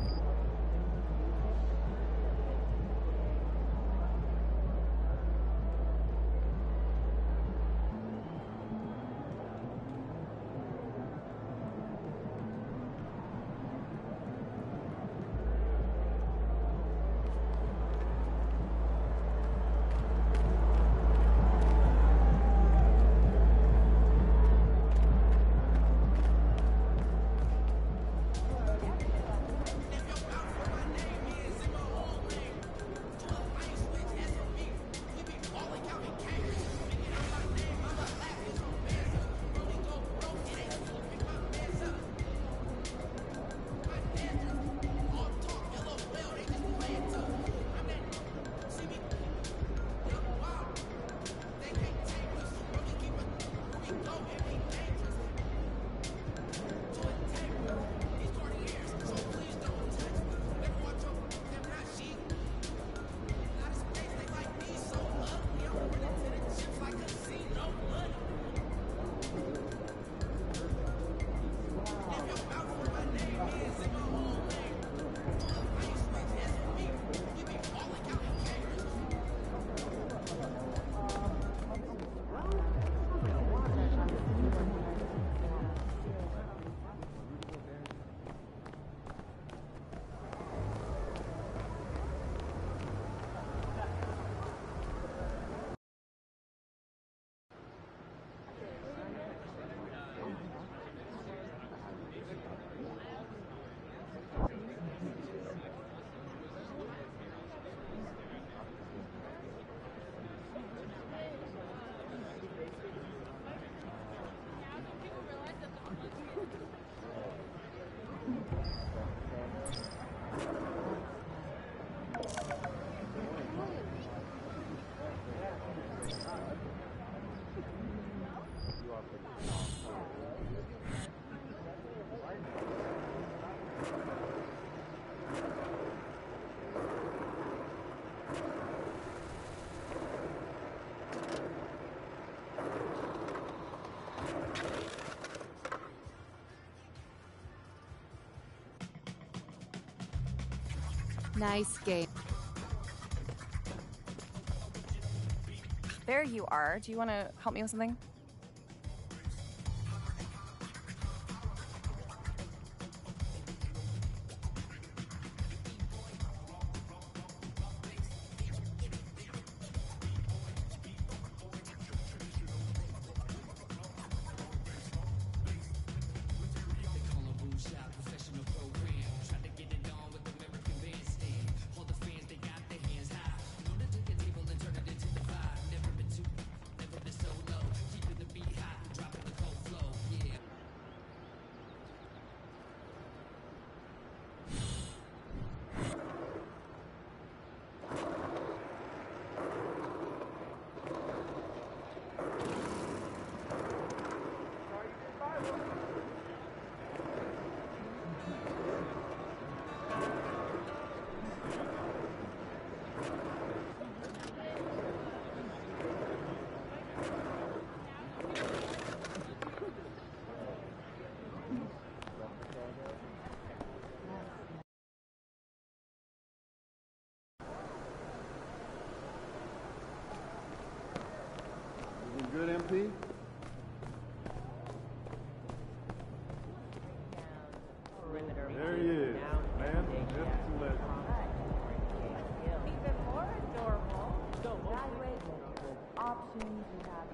Nice game. There you are. Do you want to help me with something? Good, MP? There he is, man. Excellent. Even more adorable. Evaluate options you have.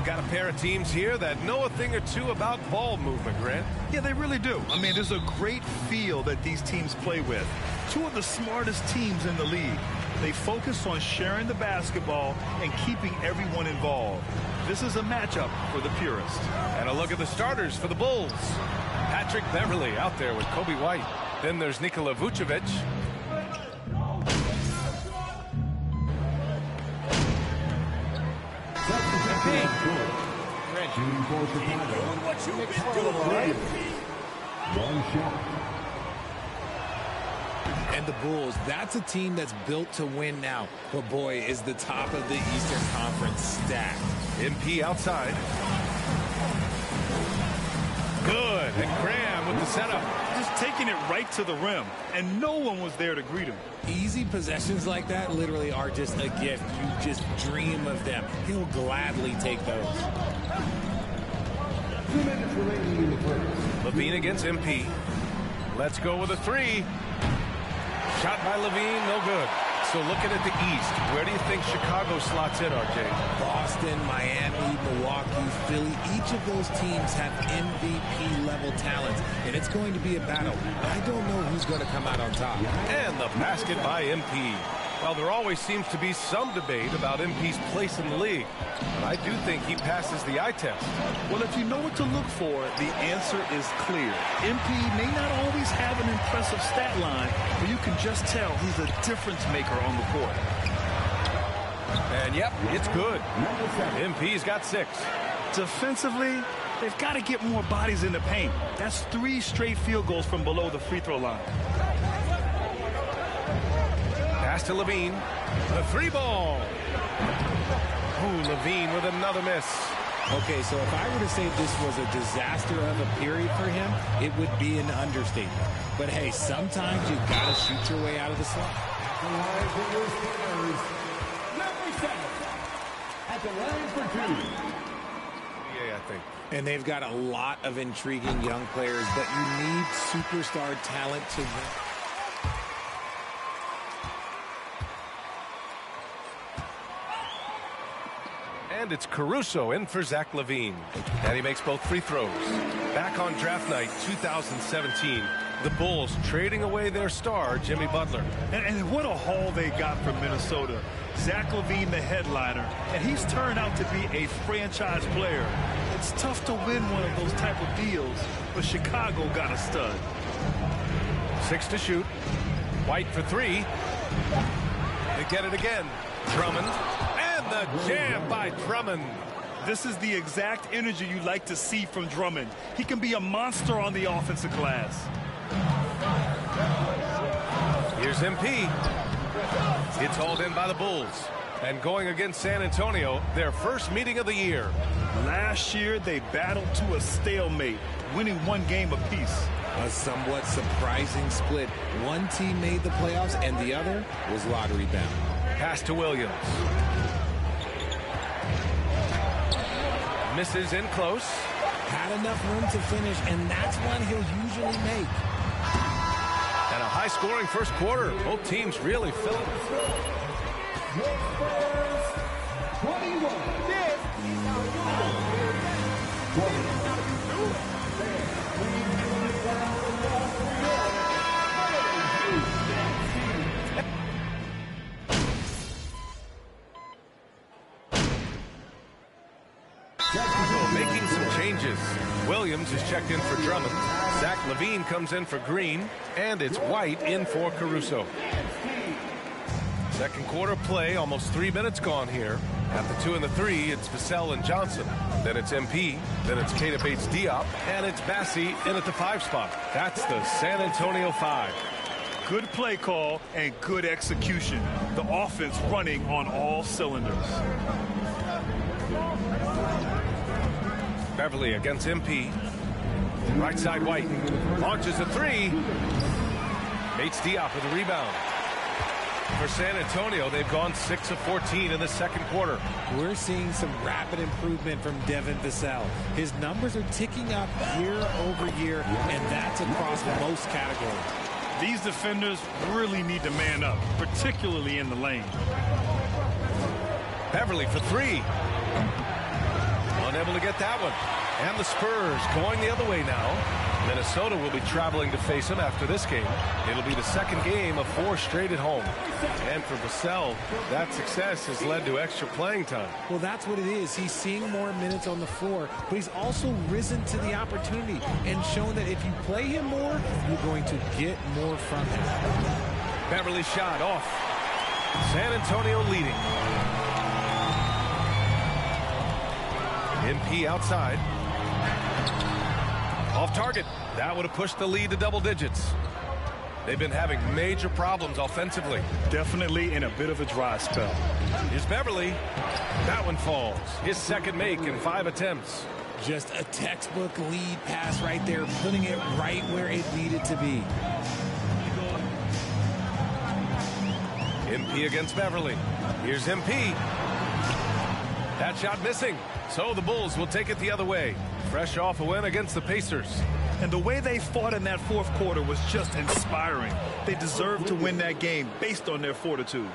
Got a pair of teams here that know a thing or two about ball movement, Grant. Yeah, they really do. I mean, there's a great feel that these teams play with. Two of the smartest teams in the league. They focus on sharing the basketball and keeping everyone involved. This is a matchup for the purist. And a look at the starters for the Bulls. Patrick Beverly out there with Kobe White. Then there's Nikola Vucevic. Shooting for Chicago. One shot. And the Bulls, that's a team that's built to win now. But boy, is the top of the Eastern Conference stacked. MP outside. Good. And Graham with the setup. Just taking it right to the rim. And no one was there to greet him. Easy possessions like that literally are just a gift. You just dream of them. He'll gladly take those. 2 minutes remaining in the first. Levine against MP. Let's go with a three. Shot by Levine, no good. So looking at the East, where do you think Chicago slots in, RJ? Boston, Miami, Milwaukee, Philly, each of those teams have MVP-level talent, and it's going to be a battle. I don't know who's going to come out on top. And the basket by MP. Well, there always seems to be some debate about MP's place in the league, but I do think he passes the eye test. Well, if you know what to look for, the answer is clear. MP may not always have an impressive stat line, but you can just tell he's a difference maker on the court. And yep, it's good. MP's got 6. Defensively, they've got to get more bodies in the paint. That's 3 straight field goals from below the free throw line. Pass to Levine. The 3-ball. Ooh, Levine with another miss. Okay, so if I were to say this was a disaster of a period for him, it would be an understatement. But hey, sometimes you've got to shoot your way out of the slump. The line for your Spurs, number 7. At the line for 2. Yeah, I think. And they've got a lot of intriguing young players, but you need superstar talent to win. And it's Caruso in for Zach LaVine. And he makes both free throws. Back on draft night 2017, the Bulls trading away their star, Jimmy Butler. And what a haul they got from Minnesota. Zach LaVine, the headliner, and he's turned out to be a franchise player. It's tough to win one of those type of deals, but Chicago got a stud. 6 to shoot. White for 3. They get it again. Drummond. And the jam by Drummond. This is the exact energy you like to see from Drummond. He can be a monster on the offensive glass. Here's MP. It's hauled in by the Bulls. And going against San Antonio, their first meeting of the year. Last year, they battled to a stalemate, winning 1 game apiece. A somewhat surprising split. One team made the playoffs, and the other was lottery bound. Pass to Williams. Misses in close. Had enough room to finish, and that's one he'll usually make. And a high-scoring first quarter. Both teams really filled it. 21. Making some changes. Williams is checked in for Drummond. Zach LaVine comes in for Green. And it's White in for Caruso. Second quarter play, almost 3 minutes gone here. At the 2 and the 3, it's Vassell and Johnson. Then it's MP. Then it's Keita Bates-Diop. And it's Bassey in at the 5 spot. That's the San Antonio 5. Good play call and good execution. The offense running on all cylinders. Beverly against MP. Right side White. Launches a 3. Bates-Diop with a rebound. For San Antonio, they've gone 6 of 14 in the second quarter. We're seeing some rapid improvement from Devin Vassell. His numbers are ticking up year over year, and that's across most categories. These defenders really need to man up, particularly in the lane. Beverly for 3. Unable to get that one. And the Spurs going the other way now. Minnesota will be traveling to face them after this game. It'll be the second game of 4 straight at home. And for Vassell, that success has led to extra playing time. Well, that's what it is. He's seeing more minutes on the floor, but he's also risen to the opportunity and shown that if you play him more, you're going to get more from him. Beverly shot off. San Antonio leading. MP outside. Off target. That would have pushed the lead to double digits. They've been having major problems offensively. Definitely in a bit of a dry spell. Here's Beverly. That one falls. His second make in 5 attempts. Just a textbook lead pass right there, putting it right where it needed to be. MP against Beverly. Here's MP. That shot missing. So the Bulls will take it the other way. Fresh off a win against the Pacers. And the way they fought in that fourth quarter was just inspiring. They deserved to win that game based on their fortitude.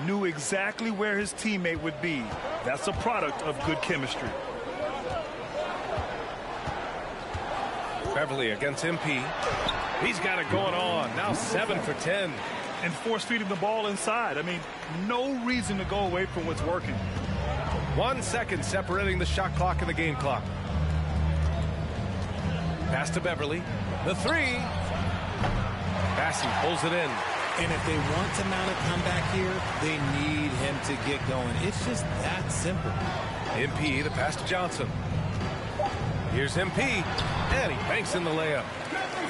Knew exactly where his teammate would be. That's a product of good chemistry. Beverly against MP. He's got it going on. Now 7 for 10. And force feeding the ball inside. I mean, no reason to go away from what's working. 1 second separating the shot clock and the game clock. Pass to Beverly. The 3. Bassey pulls it in. And if they want to mount a comeback here, they need him to get going. It's just that simple. MP, the pass to Johnson. Here's MP. And he banks in the layup.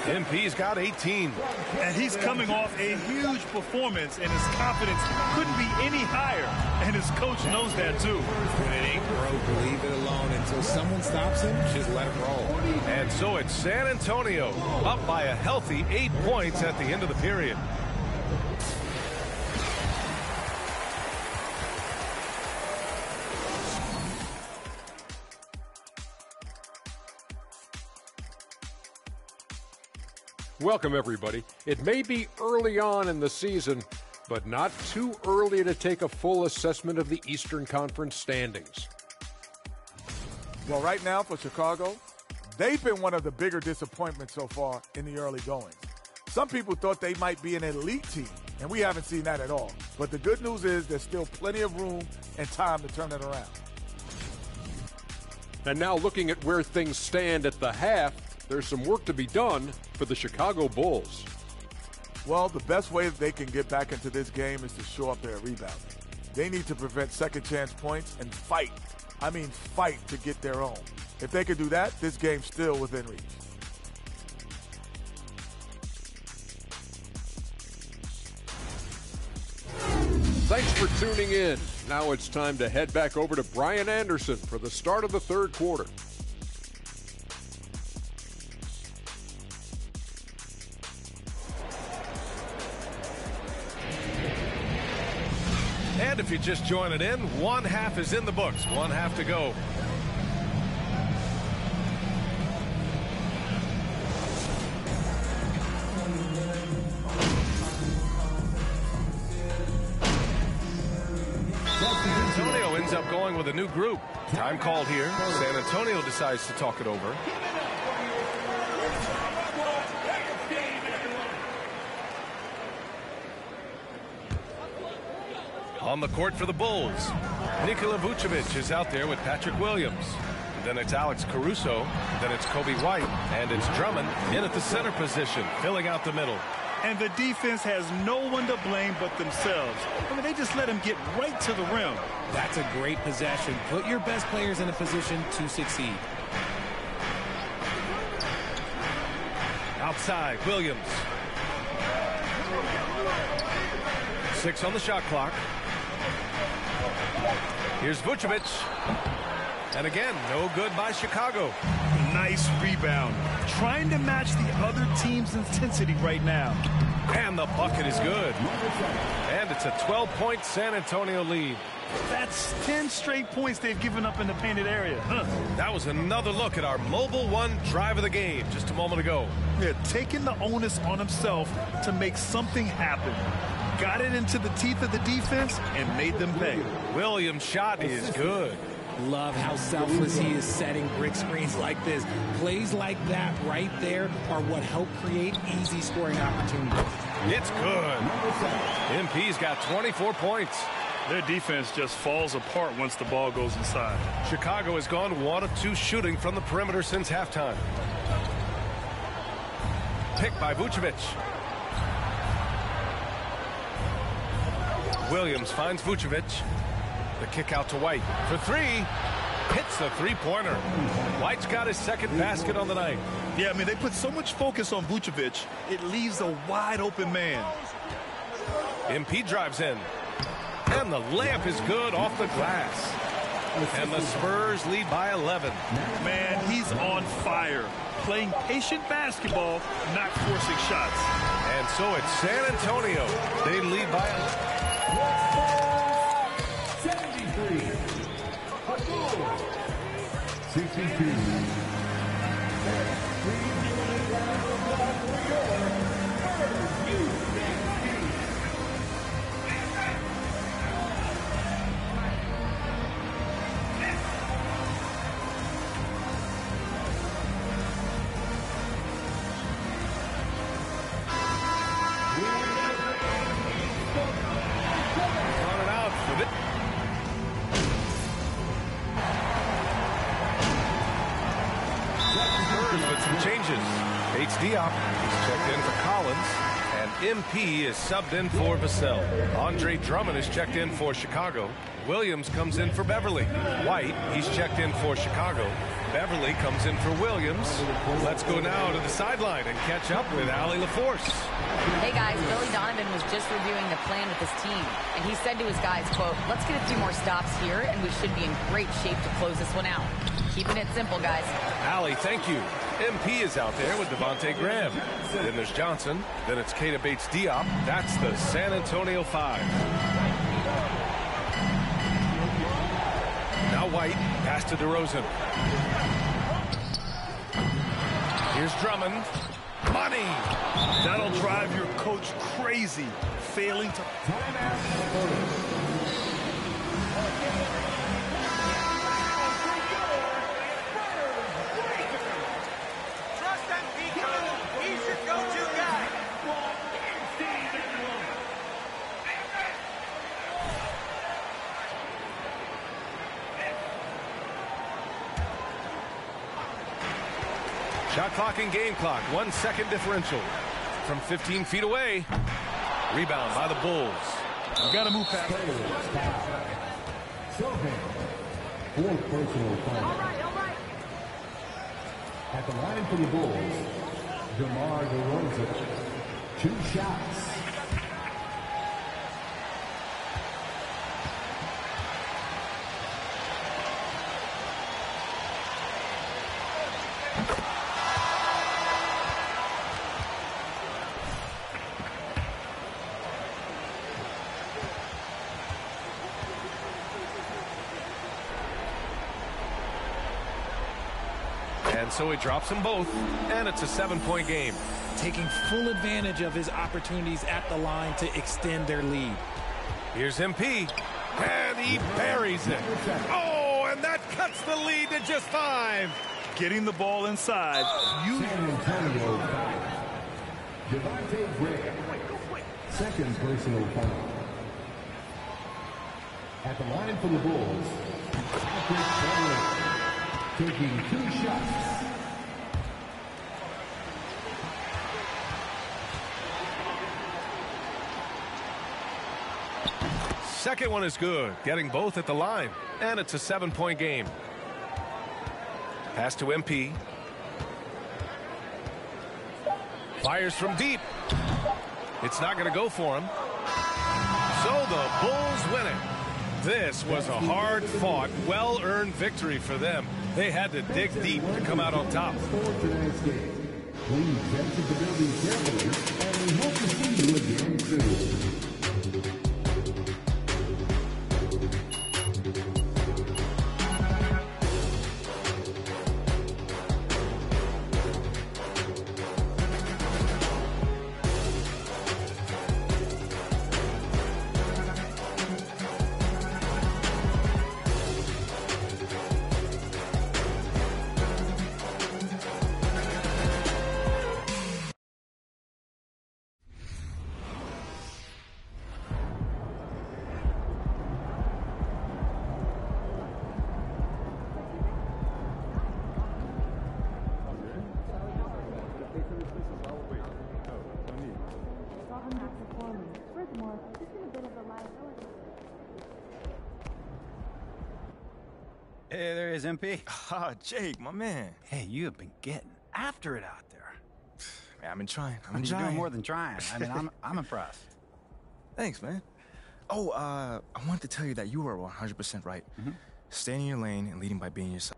MP's got 18. And he's coming off a huge performance, and his confidence couldn't be any higher. And his coach knows that, too. When it ain't broke, leave it alone. Until someone stops him, just let it roll. And so it's San Antonio up by a healthy 8 points at the end of the period. Welcome, everybody. It may be early on in the season, but not too early to take a full assessment of the Eastern Conference standings. Well, right now for Chicago, they've been one of the bigger disappointments so far in the early goings. Some people thought they might be an elite team, and we haven't seen that at all. But the good news is there's still plenty of room and time to turn it around. And now looking at where things stand at the half, there's some work to be done for the Chicago Bulls. Well, the best way that they can get back into this game is to show up there at rebounding. They need to prevent second chance points and fight. I mean fight to get their own. If they can do that, this game's still within reach. Thanks for tuning in. Now it's time to head back over to Brian Anderson for the start of the third quarter. And if you're just joining in, one half is in the books. One half to go. San Antonio ends up going with a new group. Time called here. San Antonio decides to talk it over. On the court for the Bulls, Nikola Vucevic is out there with Patrick Williams. Then it's Alex Caruso. Then it's Kobe White. And it's Drummond in at the center position, filling out the middle. And the defense has no one to blame but themselves. I mean, they just let him get right to the rim. That's a great possession. Put your best players in a position to succeed. Outside, Williams. 6 on the shot clock. Here's Vucevic. And again, no good by Chicago. Nice rebound. Trying to match the other team's intensity right now. And the bucket is good. And it's a 12-point San Antonio lead. That's 10 straight points they've given up in the painted area. That was another look at our Mobile One drive of the game just a moment ago. Yeah, taking the onus on himself to make something happen. Got it into the teeth of the defense and made them pay. Williams' shot is good. Love how selfless he is setting brick screens like this. Plays like that right there are what help create easy scoring opportunities. It's good. MP's got 24 points. Their defense just falls apart once the ball goes inside. Chicago has gone 1 of 2 shooting from the perimeter since halftime. Pick by Vucevic. Williams finds Vucevic. The kick out to White for 3. Hits the three-pointer. White's got his second basket on the night. Yeah, I mean, they put so much focus on Vucevic, it leaves a wide-open man. MP drives in. And the layup is good off the glass. And the Spurs lead by 11. Man, he's on fire. Playing patient basketball, not forcing shots. And so it's San Antonio. They lead by 73. 62. Diop is checked in for Collins, and MP is subbed in for Vassell. Andre Drummond is checked in for Chicago. Williams comes in for Beverly. White, he's checked in for Chicago. Beverly comes in for Williams. Let's go now to the sideline and catch up with Allie LaForce. Hey guys, Billy Donovan was just reviewing the plan with his team, and he said to his guys, quote, "Let's get a few more stops here, and we should be in great shape to close this one out." Keeping it simple, guys. Allie, thank you. MP is out there with Devontae Graham. Then there's Johnson. Then it's Keita Bates-Diop. That's the San Antonio 5. Now White, pass to DeRozan. Here's Drummond. money. That'll drive your coach crazy, failing to... Trust MP, coach. He's your go-to guy. Shot clock and game clock. 1 second differential. From 15 feet away. Rebound by the Bulls. You got to move past. Fourth personal foul. At the line for the Bulls, DeMar DeRozan. 2 shots. And so he drops them both, and it's a 7-point game. Taking full advantage of his opportunities at the line to extend their lead. Here's MP, and he buries it. Oh, and that cuts the lead to just 5. Getting the ball inside. San Antonio foul. Devontae Graham. Second personal foul. At the line for the Bulls, Patrick Beverley. Taking 2 shots. Second one is good, getting both at the line, and it's a 7-point game. Pass to MP. Fires from deep. It's not going to go for him. So the Bulls win it. This was a hard-fought, well-earned victory for them. They had to dig deep to come out on top. Please exit the building carefully, and we hope to see you again soon. Hey, there is MP. Ah, Jake, my man. Hey, you have been getting after it out there. Man, I've been trying. You're doing more than trying. I mean, I'm impressed. Thanks, man. Oh, I wanted to tell you that you were 100% right. Staying in your lane and leading by being yourself.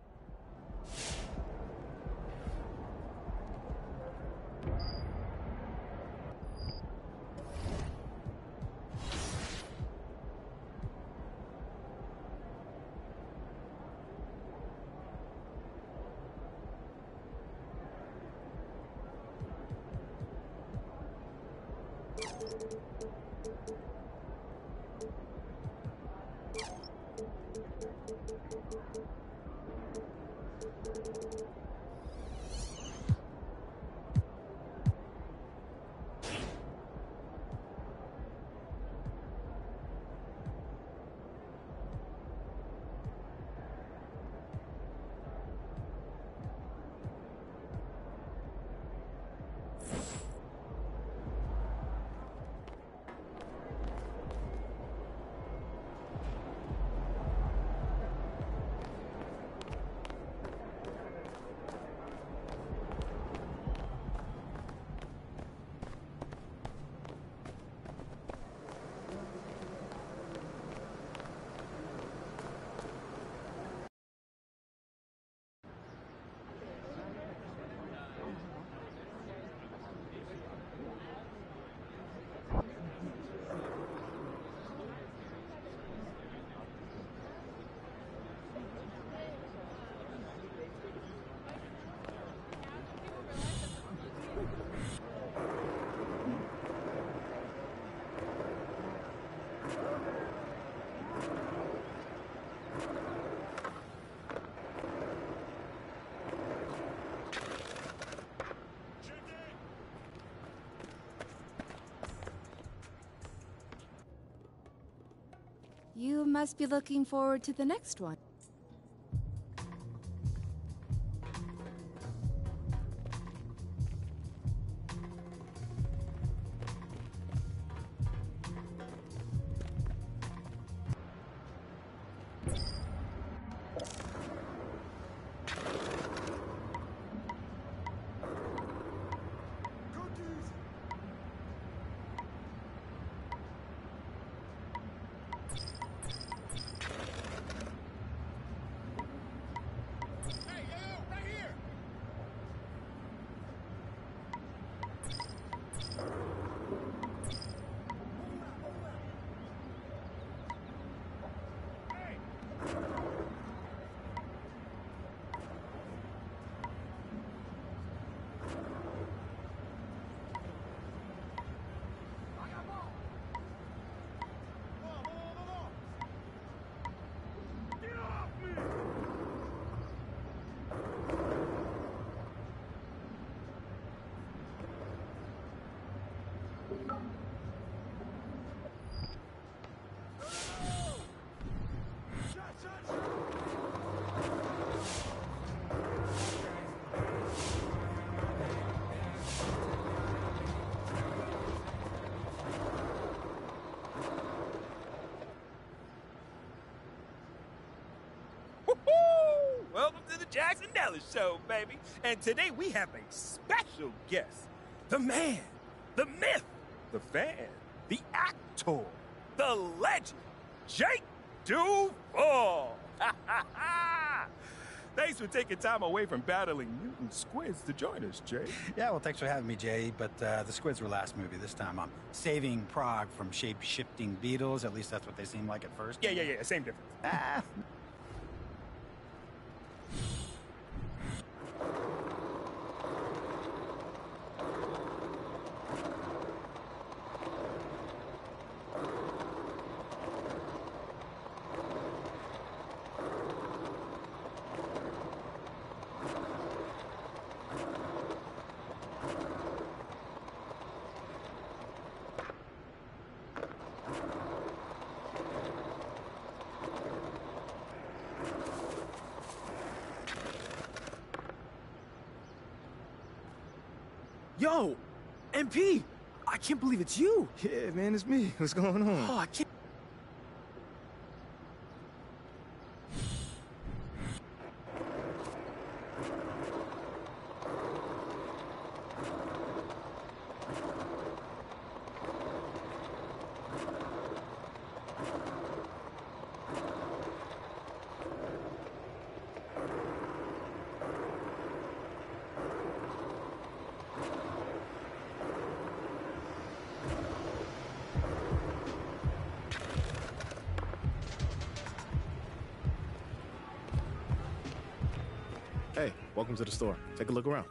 You must be looking forward to the next one. Welcome to the Jackson Dallas Show, baby. And today we have a special guest. The man, the myth, the fan, the actor, the legend, Jake Duval. Thanks for taking time away from battling mutant squids to join us, Jay. Yeah, well, thanks for having me, Jay. But the squids were last movie. This time I'm saving Prague from shape-shifting beetles. At least that's what they seem like at first. Yeah, same difference. Yo, MP! I can't believe it's you! Yeah, man, it's me. What's going on? Oh, I can't... Hey, welcome to the store. Take a look around.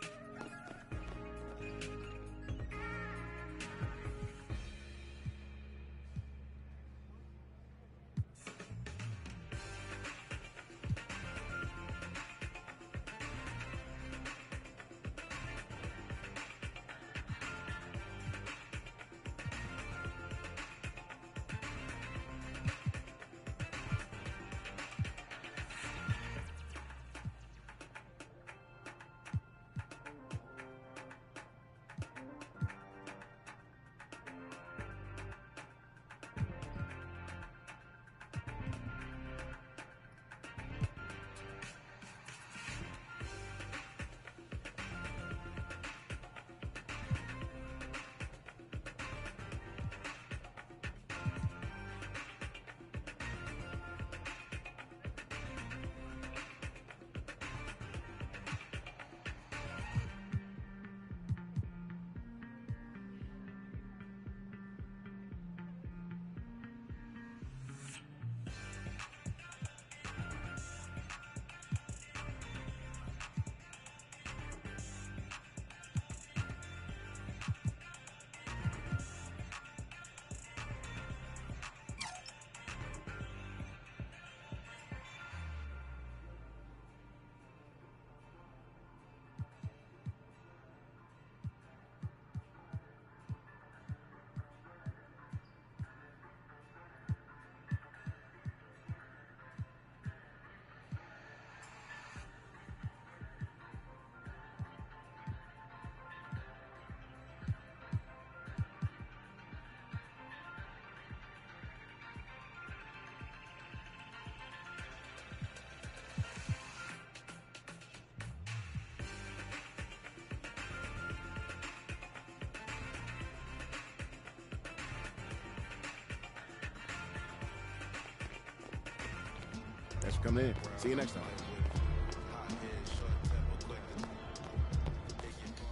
Come in. See you next time.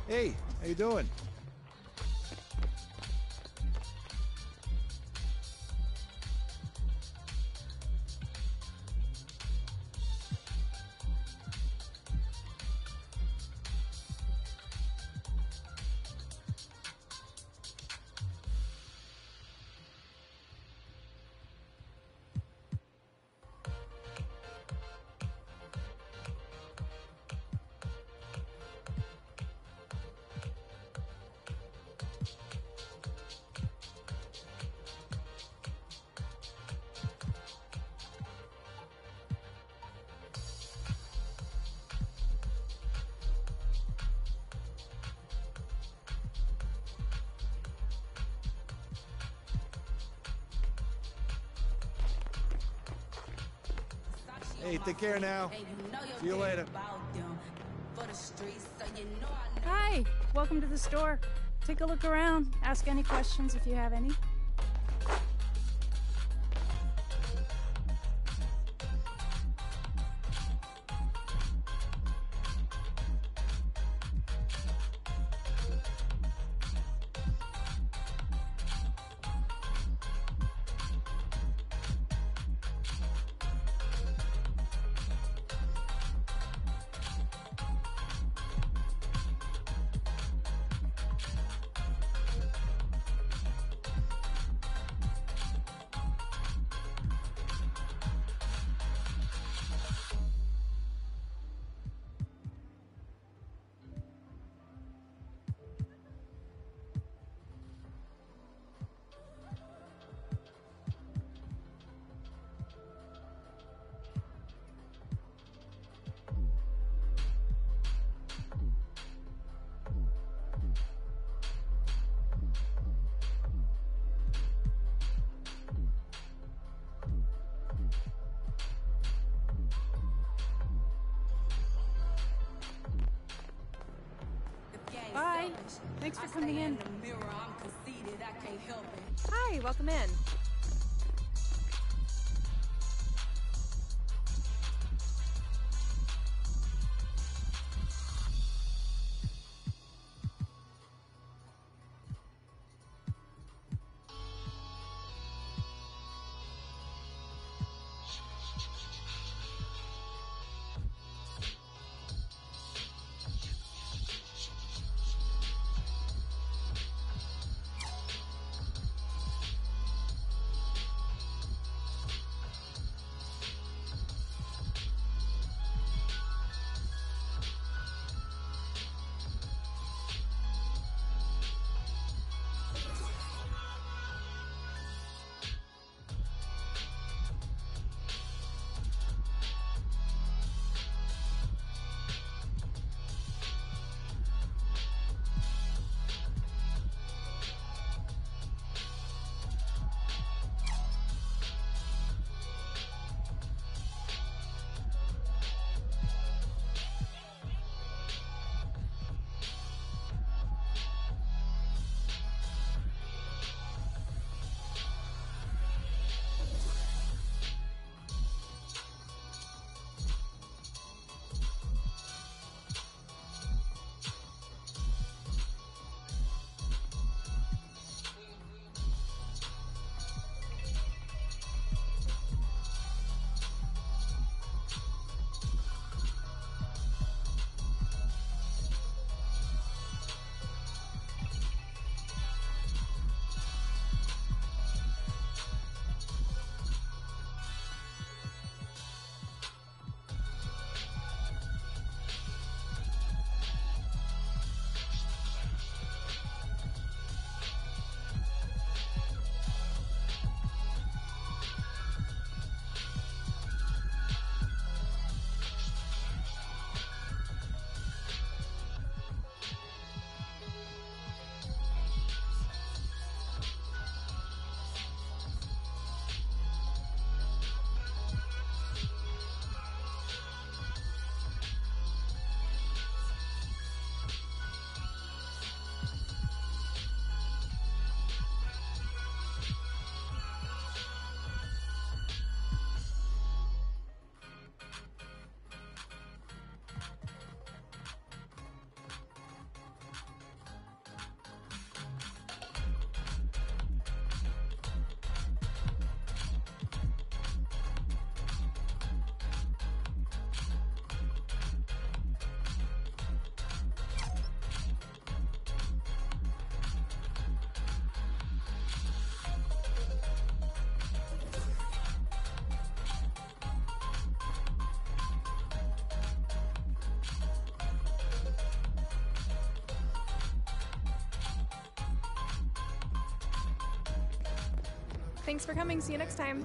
Hey, how you doing? Hey, take care now. See you later. Hi, welcome to the store. Take a look around. Ask any questions if you have any. Bye. Thanks for coming in. Hi, welcome in. Thanks for coming. See you next time.